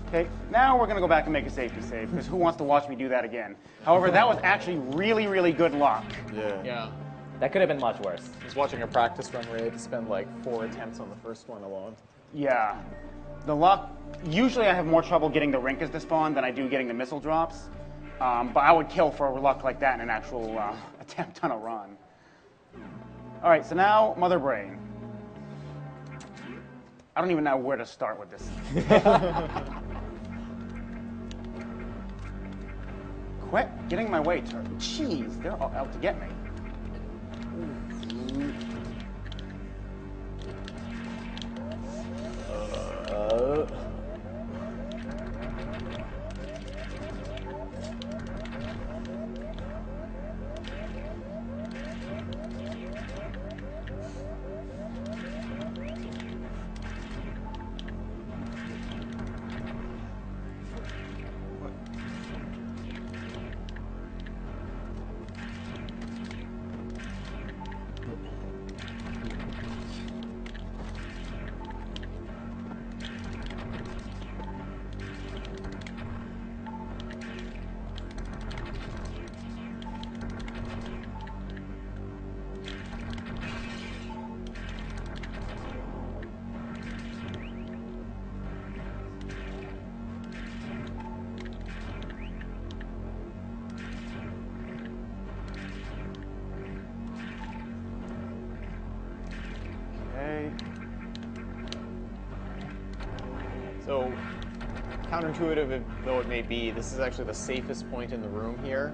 Okay, now we're gonna go back and make a safety save, because who wants to watch me do that again? However, that was actually really, really good luck. Yeah. That could have been much worse. I was watching a practice run where I had to spend like 4 attempts on the first one alone. Yeah. The luck, usually I have more trouble getting the Rinkas to spawn than I do getting the missile drops. But I would kill for a luck like that in an actual attempt on a run. All right, so now Mother Brain. I don't even know where to start with this. Quit getting in my way, turd. Jeez, they're all out to get me. So, counterintuitive though it may be, this is actually the safest point in the room here.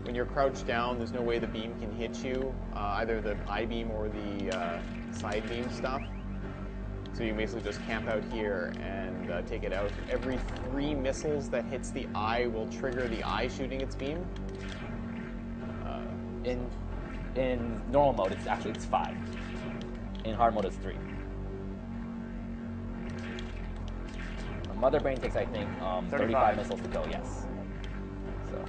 When you're crouched down, there's no way the beam can hit you, either the I-beam or the side beam stuff. So you basically just camp out here and take it out. Every 3 missiles that hits the eye will trigger the eye shooting its beam. In normal mode, it's 5. In hard mode, it's 3. Mother Brain takes, I think, 35 missiles to kill. Yes. So,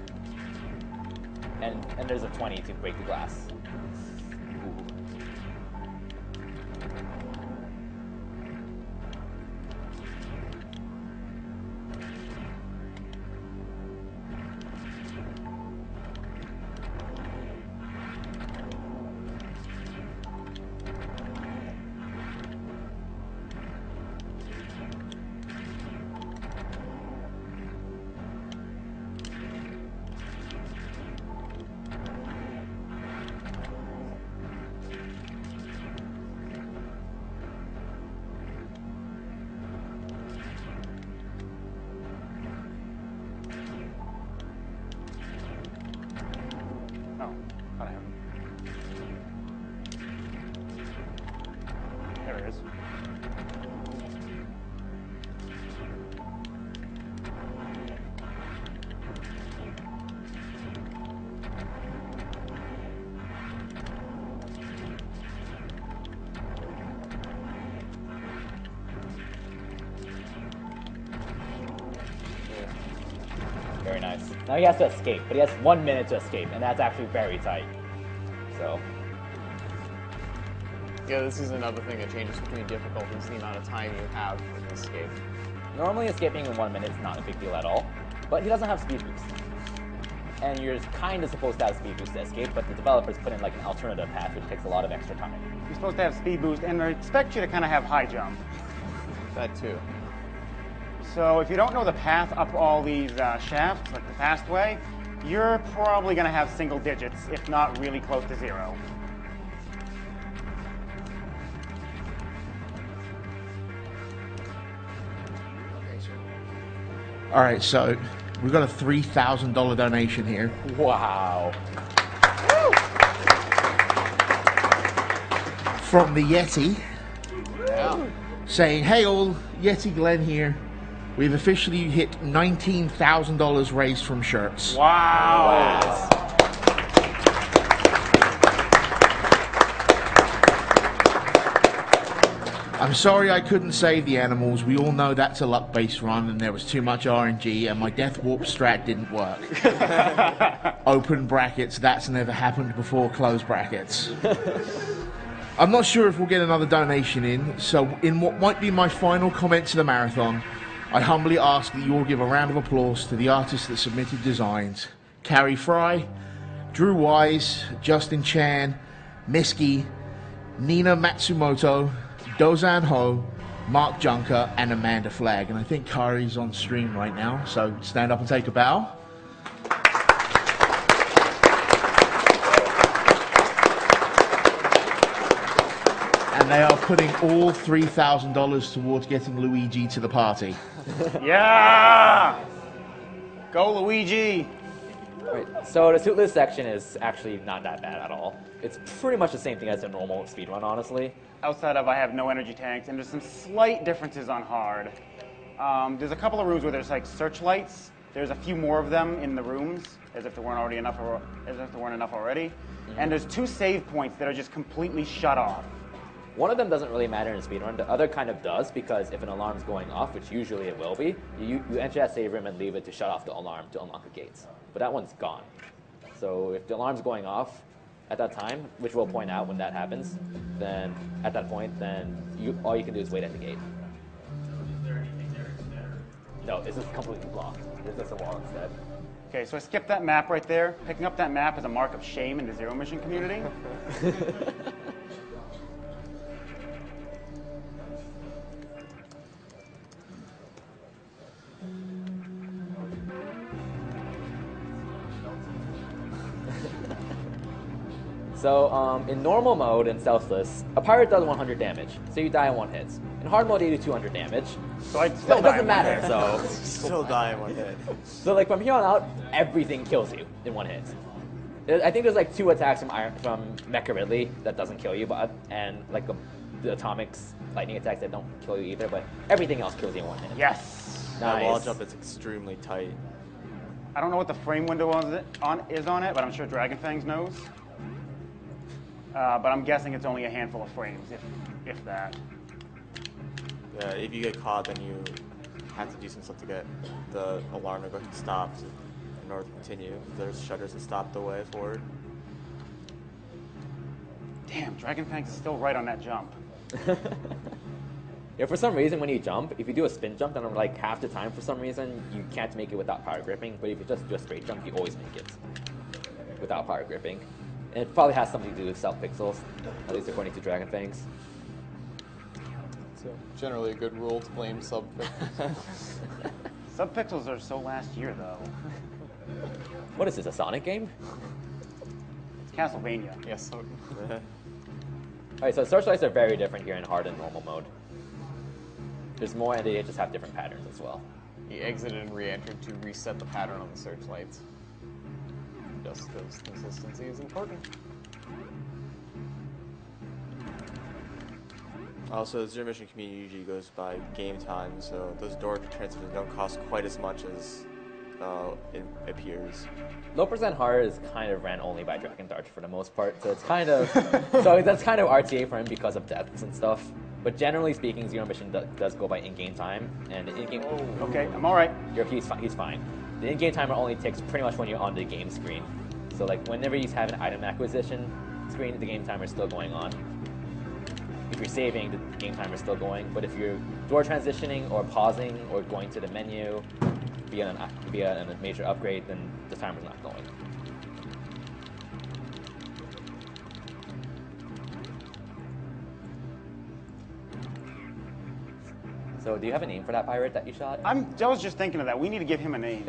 and there's a 20 to break the glass. Ooh. Oh, thought I have him. There it is. Very nice. Now he has to escape, but he has 1 minute to escape, and that's actually very tight. So. Yeah, this is another thing that changes between difficulties, the amount of time you have for the escape. Normally escaping in 1 minute is not a big deal at all, but he doesn't have speed boost. And you're kind of supposed to have speed boost to escape, but the developers put in like an alternative path, which takes a lot of extra time. You're supposed to have speed boost, and I expect you to kind of have high jump. That too. So if you don't know the path up all these shafts, like the fast way, you're probably going to have single digits, if not really close to 0. All right, so we've got a $3,000 donation here. Wow. From the Yeti, saying, "Hey all, Yeti Glenn here. We've officially hit $19,000 raised from shirts." Wow. I'm sorry I couldn't save the animals. We all know that's a luck-based run and there was too much RNG and my Death Warp strat didn't work. Open brackets, that's never happened before, close brackets. I'm not sure if we'll get another donation in, so in what might be my final comment to the marathon, I humbly ask that you all give a round of applause to the artists that submitted designs. Carrie Fry, Drew Wise, Justin Chan, Miski, Nina Matsumoto, Dozan Ho, Mark Junker, and Amanda Flagg. And I think Kari's on stream right now, so stand up and take a bow. And they are putting all $3,000 towards getting Luigi to the party. Yeah! Go Luigi! Right, so the suitless section is actually not that bad at all. It's pretty much the same thing as a normal speedrun, honestly. Outside of I have no energy tanks, and there's some slight differences on hard. There's a couple of rooms where there's like searchlights. There's a few more of them in the rooms, as if there weren't already enough, already. And there's 2 save points that are just completely shut off. One of them doesn't really matter in speedrun. The other kind of does, because if an alarm's going off, which usually it will be, you enter that save room and leave it to shut off the alarm to unlock the gates. But that one's gone. So if the alarm's going off at that time, which we'll point out when that happens, then at that point, then all you can do is wait at the gate. No, this is completely blocked. There's just a wall instead. Okay, so I skipped that map right there. Picking up that map is a mark of shame in the Zero Mission community. So in normal mode and stealthless, a pirate does 100 damage, so you die in 1 hit. In hard mode, you do 200 damage. So I still it doesn't matter. So Still die in 1 hit. So like from here on out, everything kills you in 1 hit. I think there's like 2 attacks from Mecha Ridley that doesn't kill you, and like the atomics, lightning attacks that don't kill you either. But everything else kills you in 1 hit. Yes. That Nice. wall jump is extremely tight. I don't know what the frame window is on it, but I'm sure Dragonfangs knows. But I'm guessing it's only a handful of frames, if that. Yeah, if you get caught, then you have to do some stuff to get the alarm to go to stop in order to continue. There's shutters that stop the way forward. Damn, Dragonfangs is still right on that jump. Yeah, for some reason when you jump, if you do a spin jump, then like half the time for some reason you can't make it without power gripping. But if you just do a straight jump, you always make it without power gripping. And it probably has something to do with self pixels, at least according to Dragonfangs. So generally a good rule to blame sub-pixels. Subpixels are so last year, though. What is this, a Sonic game? It's Castlevania. Yes. So Alright, so searchlights are very different here in hard and normal mode. There's more, and they just have different patterns as well. he exited and re-entered to reset the pattern on the searchlights. Just because consistency is important. Also, the Zero Mission community usually goes by game time, so those door transfers don't cost quite as much as it appears. Low percent hard is kind of ran only by Dragondarch for the most part, so it's kind of so that's kind of RTA for him because of deaths and stuff. But generally speaking, Zero Mission does go by in-game time, and the in-game. Okay, I'm all right. He's fine. The in-game timer only ticks pretty much when you're on the game screen. So like whenever you have an item acquisition screen, the game timer is still going on. If you're saving, the game timer is still going. But if you're door transitioning or pausing or going to the menu via a major upgrade, then the timer's not going. So, do you have a name for that pirate that you shot? I was just thinking of that. We need to give him a name.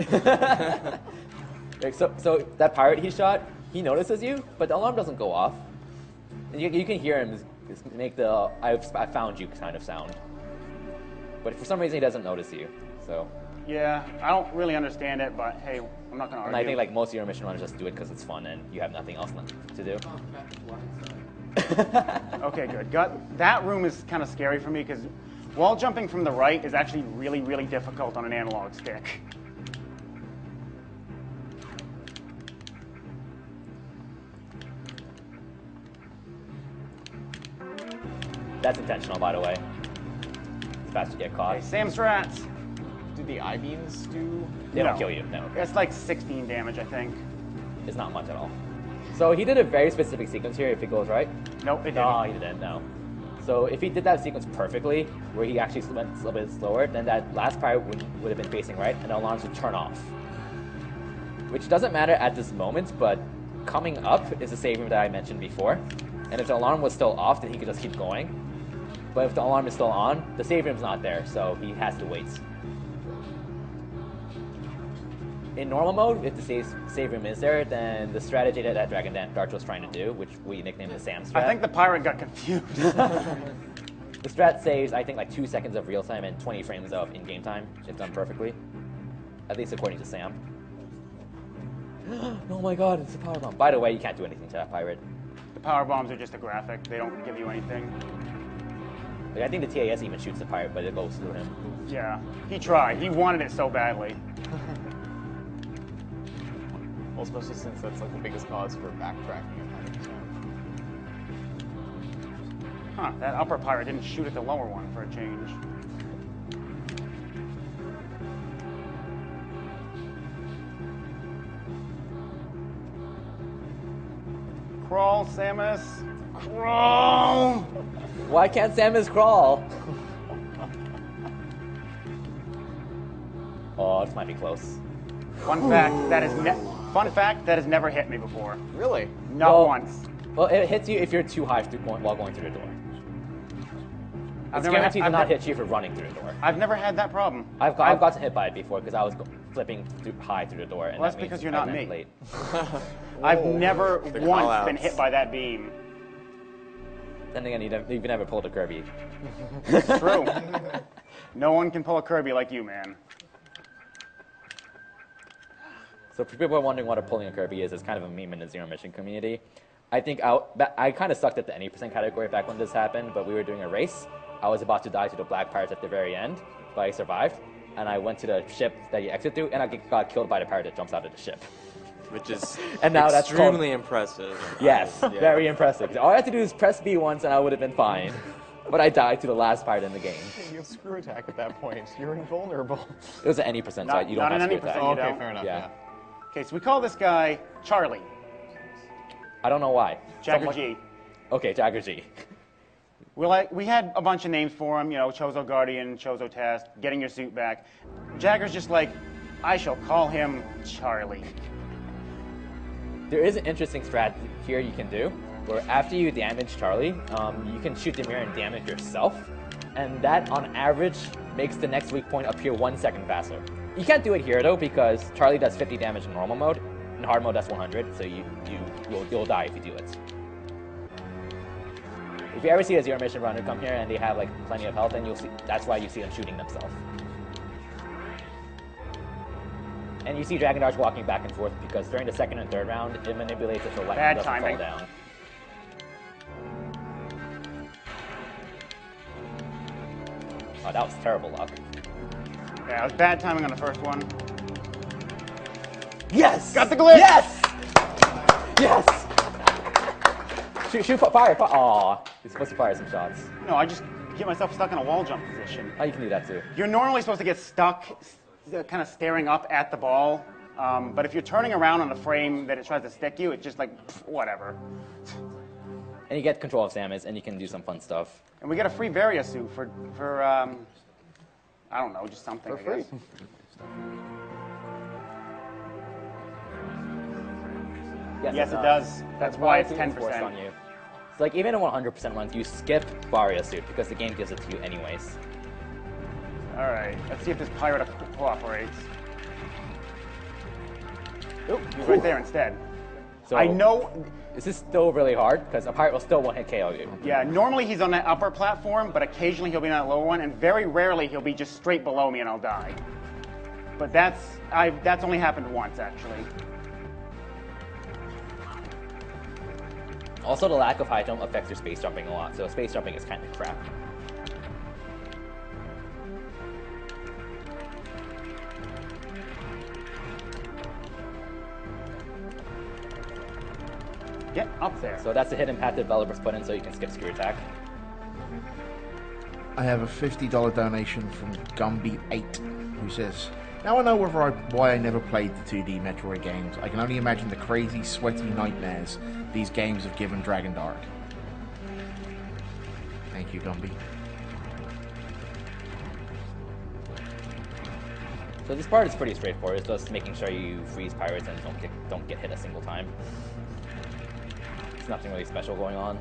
So that pirate he shot, he notices you, but the alarm doesn't go off. And you can hear him make the I found you kind of sound. But for some reason he doesn't notice you. So Yeah, I don't really understand it, but hey, I'm not gonna argue. And I think like most Zero Mission runners just do it because it's fun and you have nothing else to do. Okay, good. That room is kind of scary for me because wall jumping from the right is actually really, really difficult on an analog stick. That's intentional, by the way. It's fast to get caught. Okay, Sam's rats. Do the I-beams do? They don't No. kill you. No. It's like 16 damage, I think. It's not much at all. So he did a very specific sequence here if it goes right. Nope, it didn't. No, he didn't, no. So if he did that sequence perfectly, where he actually went a little bit slower, then that last part would have been facing right, and the alarms would turn off. Which doesn't matter at this moment, but coming up is the save room that I mentioned before. And if the alarm was still off, then he could just keep going. But if the alarm is still on, the save room's not there, so he has to wait. In normal mode, if the save room is there, then the strategy that Dragondarch was trying to do, which we nicknamed the Sam strat. I think the pirate got confused. The strat saves, I think, like 2 seconds of real time and 20 frames of in-game time, if done perfectly. At least according to Sam. Oh my god, it's a power bomb. By the way, you can't do anything to that pirate. The power bombs are just a graphic. They don't give you anything. Like, I think the TAS even shoots the pirate, but it goes through him. Yeah, he tried. He wanted it so badly. Well, especially since that's like the biggest cause for backtracking at 100%. Huh, that upper pirate didn't shoot at the lower one for a change. Crawl, Samus. Crawl! Why can't Samus crawl? Oh, this might be close. Fun fact, that has never hit me before. Really? Not once. Well, it hits you if you're too high while going through the door. It's guaranteed to not hit you if you're running through the door. I've never had that problem. I've gotten hit by it before because I was flipping high through the door. And Well, that's that means because you're I not went me. late. I've never The once call-outs. been hit by that beam. Then again, you've never pulled a Kirby. True. No one can pull a Kirby like you, man. So for people wondering what pulling a Kirby is, it's kind of a meme in the Zero Mission community. I think I kind of sucked at the any % category back when this happened, but we were doing a race. I was about to die to the black pirates at the very end, but I survived. And I went to the ship that you exit through, and I got killed by the pirate that jumps out of the ship. Which is And now that's extremely impressive. Yes, Yeah. very impressive. All I had to do is press B once, and I would have been fine. But I died to the last pirate in the game. You have screw attack at that point. You're invulnerable. It was an any %, so Not- you don't not have an to any do that. percent. Oh, You okay, don't? fair enough. Yeah. Yeah. Okay, so we call this guy Charlie. I don't know why. Jagger G. Okay, Jagger G. We had a bunch of names for him, you know, Chozo Guardian, Chozo Test, Getting Your Suit Back. Jagger's just like, I shall call him Charlie. There is an interesting strat here you can do, where after you damage Charlie, you can shoot the mirror and damage yourself, and that, on average, makes the next weak point appear 1 second faster. You can't do it here, though, because Charlie does 50 damage in normal mode, in hard mode that's 100, so you'll die if you do it. If you ever see a Zero Mission runner come here and they have like plenty of health, then you'll see that's why you see them shooting themselves. And you see Dragondarch walking back and forth because during the second and third round, it manipulates it so lightning Bad doesn't timing. fall down. Oh, that was terrible luck. Yeah, it was bad timing on the first one. Yes! Got the glitch! Yes! Yes! Shoot, fire. Aw, you're supposed to fire some shots. No, I just get myself stuck in a wall jump position. Oh, you can do that too. You're normally supposed to get stuck kind of staring up at the ball, but if you're turning around on the frame that it tries to stick you, it's just like, whatever. And you get control of Samus, and you can do some fun stuff. And we get a free Varia suit for I don't know, just something, For free. I guess. Yes, it does. That's why it's 10%. forced on you. So like even in 100% runs, you skip Varia suit because the game gives it to you anyways. All right, let's see if this pirate cooperates. Oop, he's right there instead. So I know, this is still really hard because a pirate will still won't hit KO you. yeah, normally he's on that upper platform, but occasionally he'll be on that lower one, and very rarely he'll be just straight below me and I'll die. But that's only happened once, actually. Also, the lack of high jump affects your space jumping a lot, so space jumping is kind of crap. Get up there. So that's the hidden path developers put in so you can skip screw attack. I have a $50 donation from Gumby8, who says, now I know why I never played the 2D Metroid games. I can only imagine the crazy, sweaty nightmares these games have given Dragondarch. Thank you, Gumby. So this part is pretty straightforward. It's just making sure you freeze pirates and don't get hit a single time. There's nothing really special going on.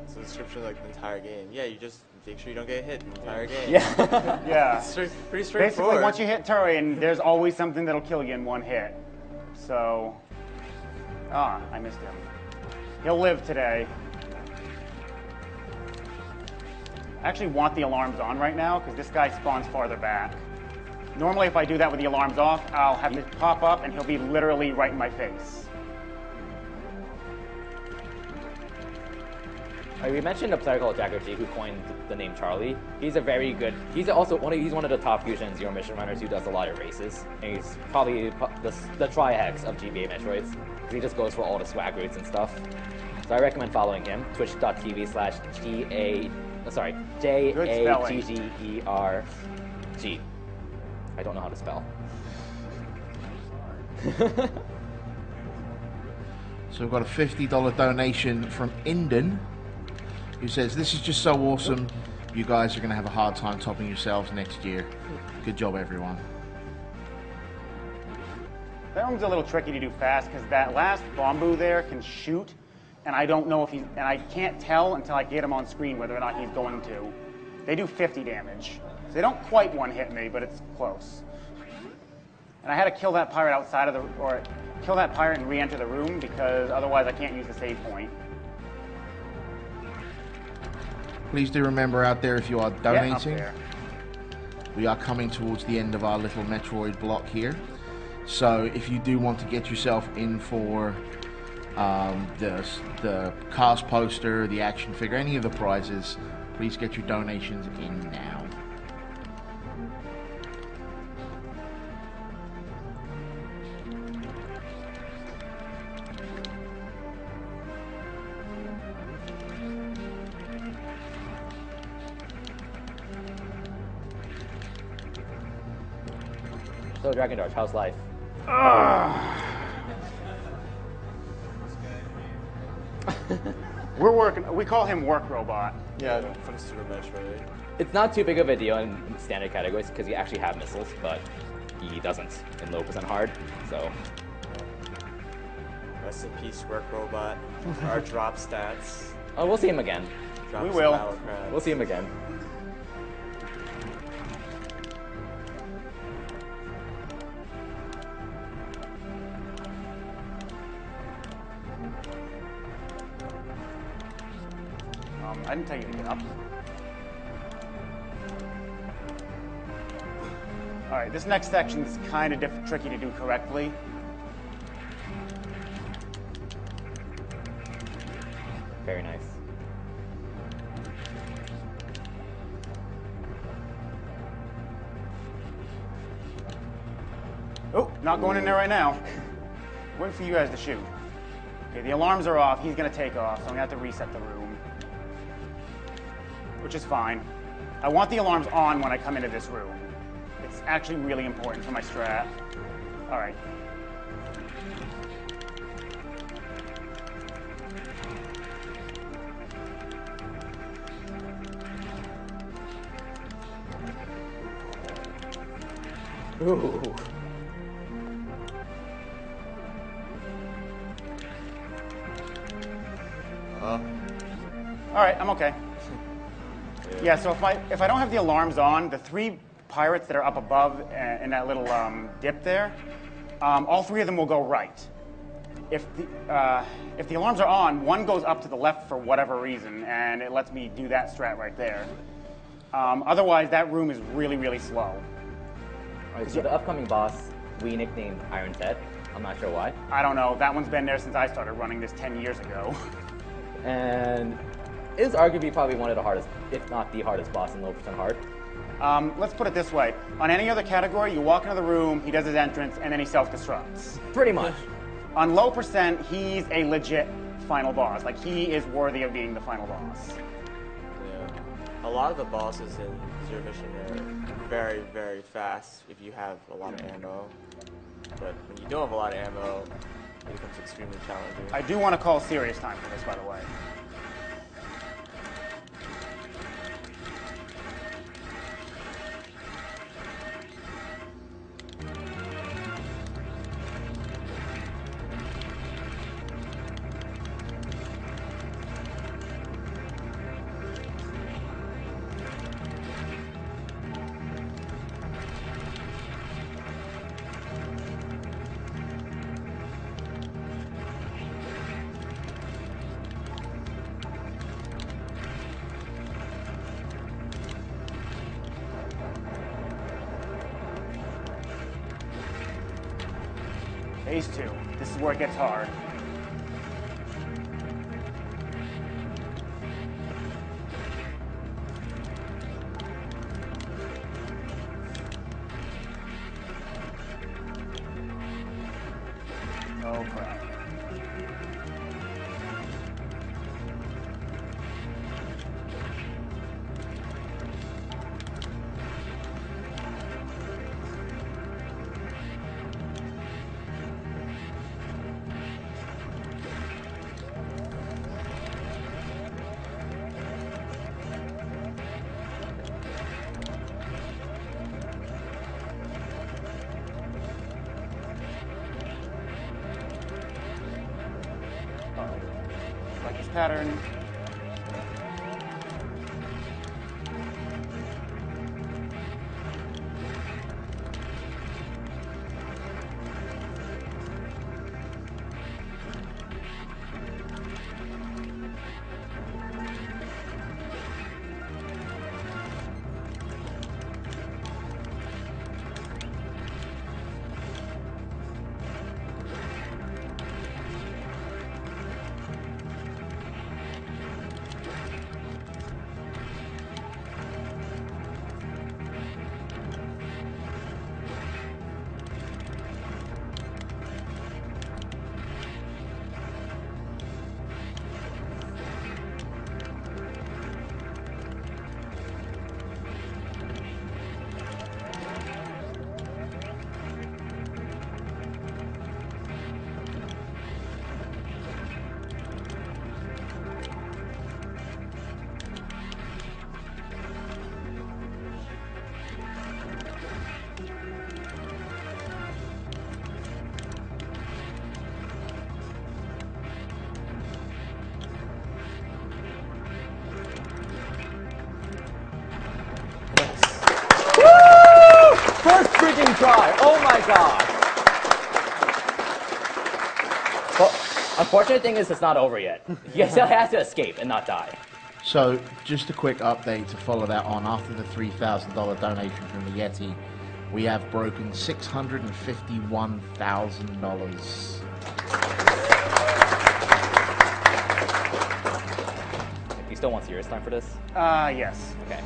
It's a description of like the entire game. Yeah, you just make sure you don't get hit the entire game. Yeah. Yeah. Pretty straightforward. Basically, once you hit Turian, there's always something that'll kill you in one hit. So, I missed him. He'll live today. I actually want the alarms on right now because this guy spawns farther back. Normally, if I do that with the alarms off, I'll have it pop up and he'll be literally right in my face. We mentioned a player called AGDQ who coined the name Charlie. He's a very good. He's also one of the top Fusion Zero mission runners who does a lot of races. And he's probably the Trihex of GBA Metroids. He just goes for all the swag routes and stuff. So I recommend following him. Twitch.tv/JAGGERG. I don't know how to spell. So we've got a $50 donation from Inden, who says, this is just so awesome. You guys are going to have a hard time topping yourselves next year. Good job, everyone. That one's a little tricky to do fast because that last Bombu there can shoot, and I don't know if he's, and I can't tell until I get him on screen whether or not he's going to. They do 50 damage. So they don't quite one-hit me, but it's close. And I had to kill that pirate outside of the, or kill that pirate and re-enter the room because otherwise I can't use the save point. Please do remember out there, if you are donating, we are coming towards the end of our little Metroid block here. So if you do want to get yourself in for the cast poster, the action figure, any of the prizes, please get your donations in now. So Dragondarch, how's life? We're working. We call him Work Robot. Yeah, from Super Metroid. It's not too big of a deal in standard categories because you actually have missiles, but he doesn't in low % hard. So. Rest in peace, Work Robot. Our drop stats. Oh, we'll see him again. Drops We will. battle crabs. We'll see him again. I didn't tell you to get up. All right, this next section is kind of tricky to do correctly. Very nice. Oh, not going in there right now. Waiting for you guys to shoot. Okay, the alarms are off. He's going to take off, so I'm going to have to reset the room. Which is fine. I want the alarms on when I come into this room. It's actually really important for my strat. All right. Ooh. All right, I'm okay. Yeah, so if I don't have the alarms on, the 3 pirates that are up above in that little dip there, all 3 of them will go right. If the alarms are on, one goes up to the left for whatever reason, and it lets me do that strat right there. Otherwise, that room is really, really slow. Alright, so the upcoming boss we nicknamed Iron's Head. I'm not sure why. I don't know. That one's been there since I started running this 10 years ago. And it is arguably probably one of the hardest, if not the hardest boss in low percent hard. Let's put it this way. On any other category, you walk into the room, he does his entrance, and then he self-destructs. Pretty much. On low percent, he's a legit final boss. Like, he is worthy of being the final boss. Yeah. A lot of the bosses in Zero Mission are very, very fast if you have a lot of ammo. But when you don't have a lot of ammo, it becomes extremely challenging. I do want to call serious time for this, by the way. Phase 2. This is where it gets hard. Oh crap. Like this pattern. First freaking try! Oh my god! Well, unfortunate thing is it's not over yet. He still has to escape and not die. So, just a quick update to follow that on. After the $3,000 donation from the Yeti, we have broken $651,000. You still want serious time for this? Yes. Okay.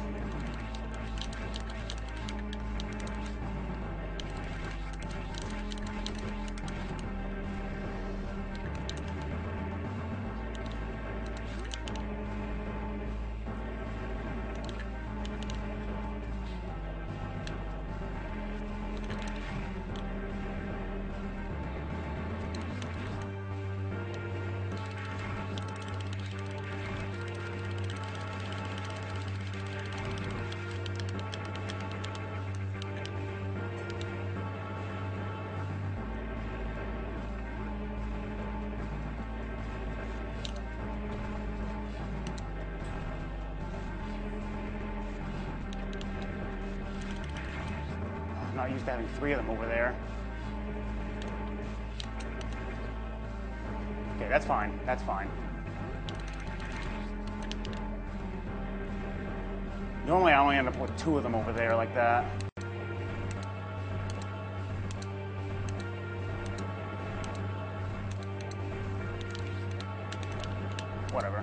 I'm not used to having 3 of them over there. Okay, that's fine. That's fine. Normally I only end up with 2 of them over there like that. Whatever.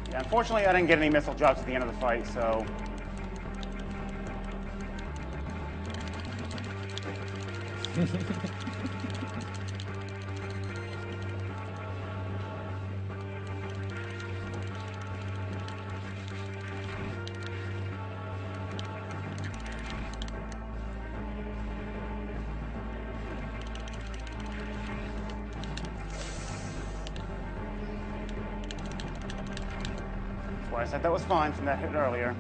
Yeah, unfortunately, I didn't get any missile drops at the end of the fight, so. That's why I said that was fine from that hit earlier.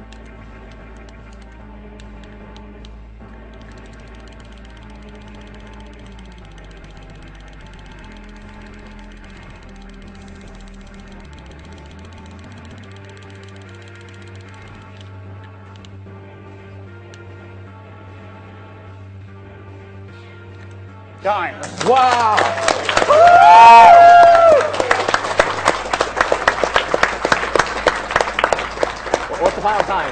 Time. Wow! What's the final time?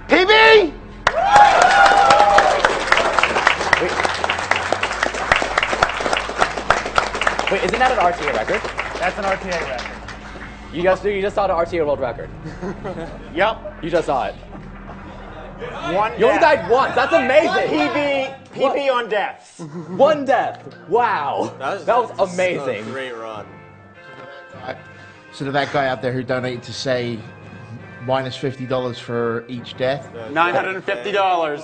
PB! Wait, isn't that an RTA record? That's an RTA record. You just saw the RTA world record. Yep. You just saw it. One You only death. died once. That's amazing. PB on deaths. 1 death. Wow. That was amazing. A great run. So to that guy out there who donated to say minus $50 for each death, $950.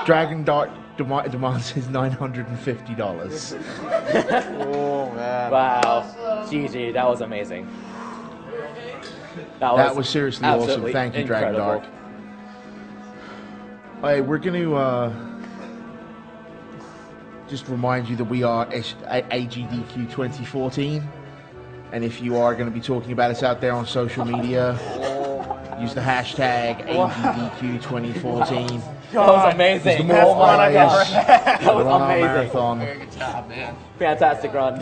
Dragondarch demands his $950. Oh man. Wow. GG. That was amazing. That was seriously awesome. absolutely Thank you, incredible. Dragondarch. Hey, we're going to just remind you that we are AGDQ 2014. And if you are going to be talking about us out there on social media, use the hashtag AGDQ 2014. That was amazing. The more eyes, That was run our amazing. marathon. Good job, man. Fantastic run.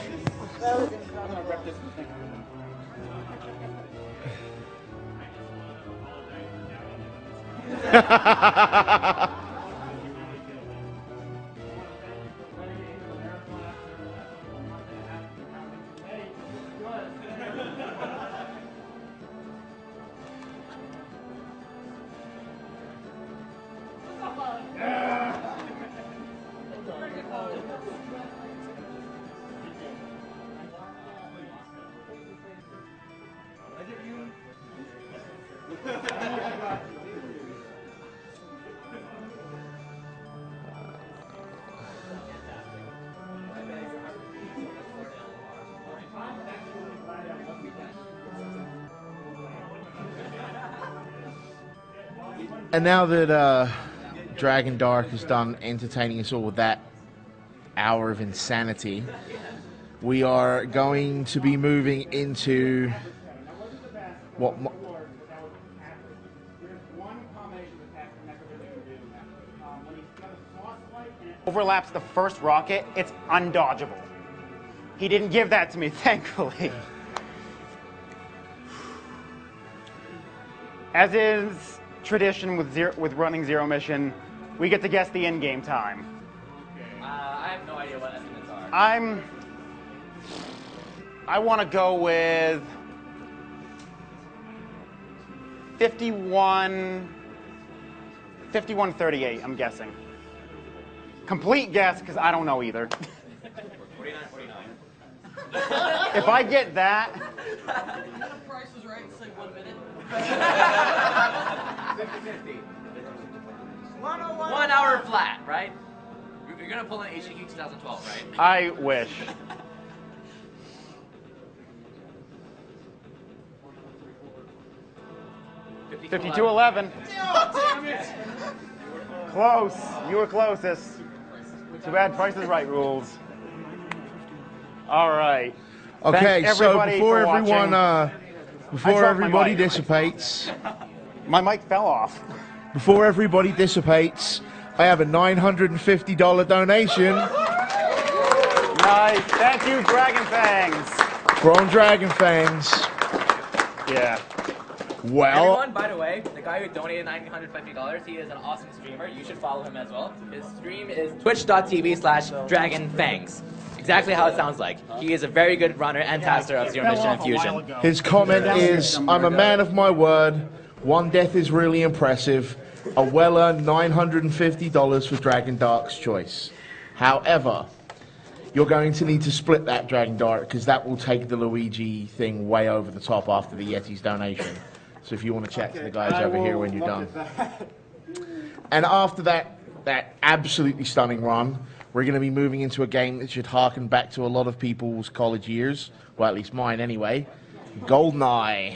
And now that Dragondarch has done entertaining us all with that hour of insanity, we are going to be moving into what Overlaps the first rocket, it's undodgeable. He didn't give that to me, thankfully. As is tradition with running Zero Mission, we get to guess the in-game time. I have no idea what estimates are. I want to go with 51:38, I'm guessing. Complete guess, because I don't know either. 49. If I get that... The price is right, say 1 minute. 50-50. 1 hour flat, right? You're going to pull in AGDQ 2012, right? I wish. $52.11. Close. You were closest. Too bad Price is Right rules. All right. Okay, Thanks, so everybody, before for everyone, watching. before dropped my everybody mic. dissipates, My mic fell off. before everybody dissipates, I have a $950 donation Nice. Thank you, Dragon Fangs. from Dragon Fangs. Yeah. Well, Everyone, by the way, the guy who donated $950, he is an awesome streamer. You should follow him as well. His stream is twitch.tv/DragonFangs. Exactly how it sounds like. He is a very good runner and taster of Zero Mission and Fusion. his comment is, I'm a man of my word. One death is really impressive. A well-earned $950 for Dragondarch's choice. However, you're going to need to split that Dragondarch because that will take the Luigi thing way over the top after the Yeti's donation. So if you want to chat to the guys over here when you're done. And after that absolutely stunning run, we're going to be moving into a game that should harken back to a lot of people's college years. Well, at least mine anyway. GoldenEye.